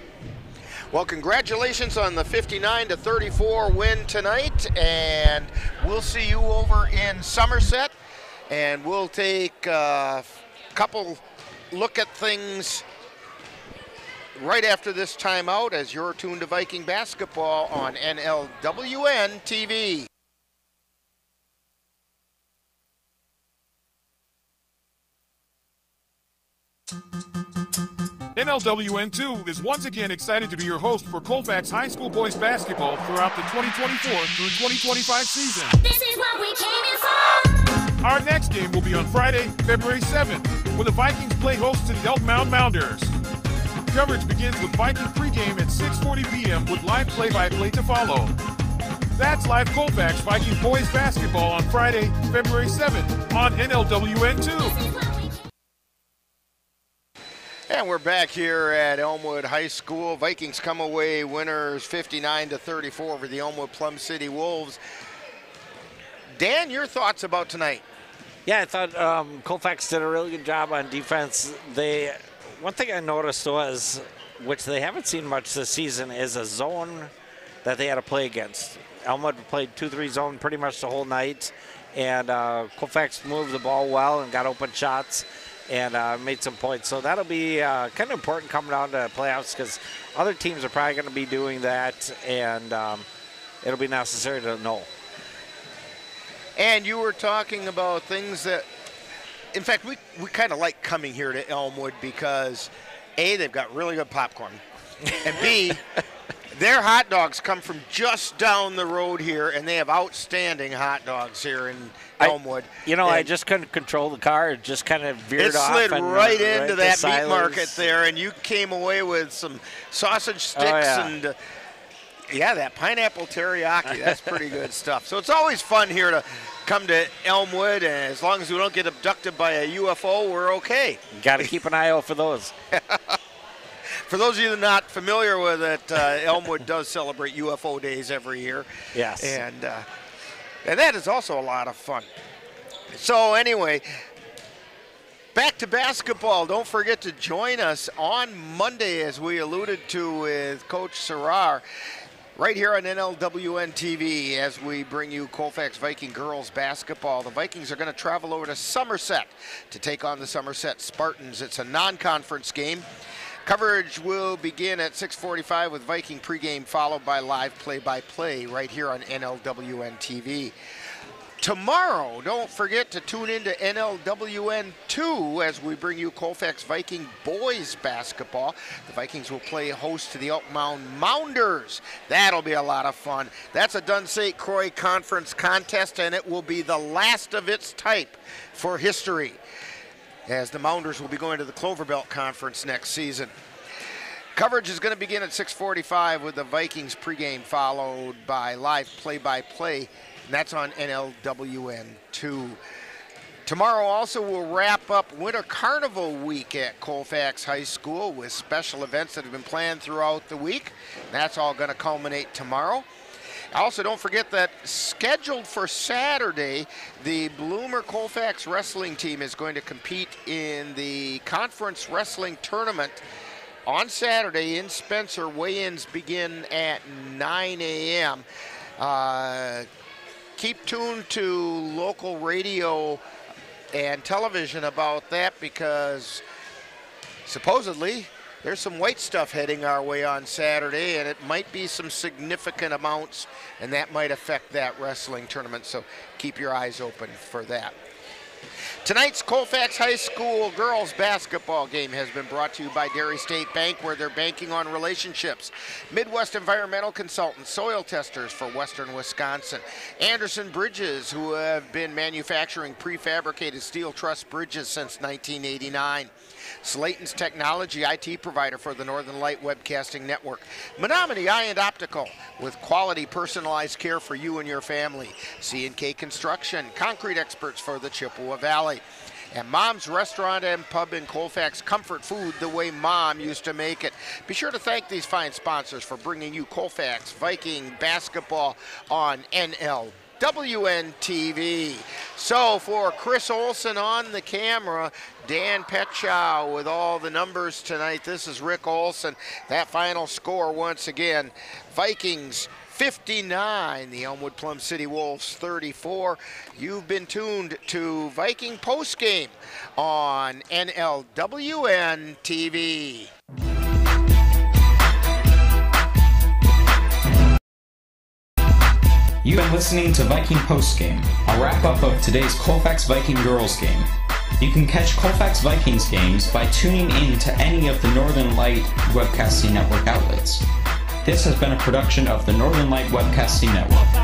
Well, congratulations on the 59-34 win tonight, and we'll see you over in Somerset, and we'll take a couple look at things right after this timeout as you're tuned to Viking basketball on NLWN-TV. NLWN-2 is once again excited to be your host for Colfax High School boys basketball throughout the 2024 through 2025 season. This is what we came in for. Our next game will be on Friday, February 7th, when the Vikings play host to the Elk Mound Mounders. Coverage begins with Viking pregame at 6:40 p.m. with live play-by-play to follow. That's live Colfax Viking boys basketball on Friday, February 7th on NLWN-2. And we're back here at Elmwood High School. Vikings come away winners 59-34 over the Elmwood Plum City Wolves. Dan, your thoughts about tonight? Yeah, I thought Colfax did a really good job on defense. One thing I noticed was, which they haven't seen much this season, is a zone that they had to play against. Elmwood played 2-3 zone pretty much the whole night, and Colfax moved the ball well and got open shots and made some points. So that'll be kind of important coming down to playoffs, because other teams are probably going to be doing that, and it'll be necessary to know. And you were talking about things that, in fact, we kind of like coming here to Elmwood because, A, they've got really good popcorn, and B, their hot dogs come from just down the road here, and they have outstanding hot dogs here in Elmwood. I just couldn't control the car. It just kind of veered off. It slid right into that meat Silas. market there, and you came away with some sausage sticks and, yeah, that pineapple teriyaki. That's pretty good stuff. So it's always fun here to come to Elmwood, and as long as we don't get abducted by a UFO, we're okay. Got to keep an eye out for those. For those of you that are not familiar with it, Elmwood does celebrate UFO days every year. Yes. And that is also a lot of fun. So anyway, back to basketball. Don't forget to join us on Monday, as we alluded to with Coach Serrar, right here on NLWN-TV, as we bring you Colfax Viking Girls Basketball. The Vikings are going to travel over to Somerset to take on the Somerset Spartans. It's a non-conference game. Coverage will begin at 6:45 with Viking pregame, followed by live play-by-play right here on NLWN-TV. Tomorrow, don't forget to tune in to NLWN-2 as we bring you Colfax Viking boys basketball. The Vikings will play host to the Elmwood Mounders. That'll be a lot of fun. That's a Dunn-St Croix Conference contest, and it will be the last of its type for history, as the Mounders will be going to the Clover Belt Conference next season. Coverage is going to begin at 6:45 with the Vikings pregame, followed by live play-by-play, and that's on NLWN-2. Tomorrow also will wrap up Winter Carnival Week at Colfax High School with special events that have been planned throughout the week. That's all going to culminate tomorrow. Also, don't forget that scheduled for Saturday, the Bloomer Colfax wrestling team is going to compete in the conference wrestling tournament on Saturday in Spencer. Weigh-ins begin at 9 a.m. Keep tuned to local radio and television about that, because supposedly there's some white stuff heading our way on Saturday, and it might be some significant amounts, and that might affect that wrestling tournament, so keep your eyes open for that. Tonight's Colfax High School girls basketball game has been brought to you by Dairy State Bank, where they're banking on relationships. Midwest Environmental Consultants, soil testers for Western Wisconsin. Anderson Bridges, who have been manufacturing prefabricated steel truss bridges since 1989. Slayton's Technology, IT provider for the Northern Light Webcasting Network. Menominee Eye and Optical, with quality personalized care for you and your family. C&K Construction, concrete experts for the Chippewa Valley. And Mom's Restaurant and Pub in Colfax, comfort food the way Mom used to make it. Be sure to thank these fine sponsors for bringing you Colfax Viking basketball on NLWN-TV. So for Chris Olson on the camera, Dan Petchow with all the numbers tonight, this is Rick Olson. That final score once again, Vikings 59, the Elmwood Plum City Wolves 34. You've been tuned to Viking Postgame on NLWN-TV. You've been listening to Viking Postgame, a wrap-up of today's Colfax Viking Girls game. You can catch Colfax Vikings games by tuning in to any of the Northern Light Webcasting Network outlets. This has been a production of the Northern Light Webcasting Network.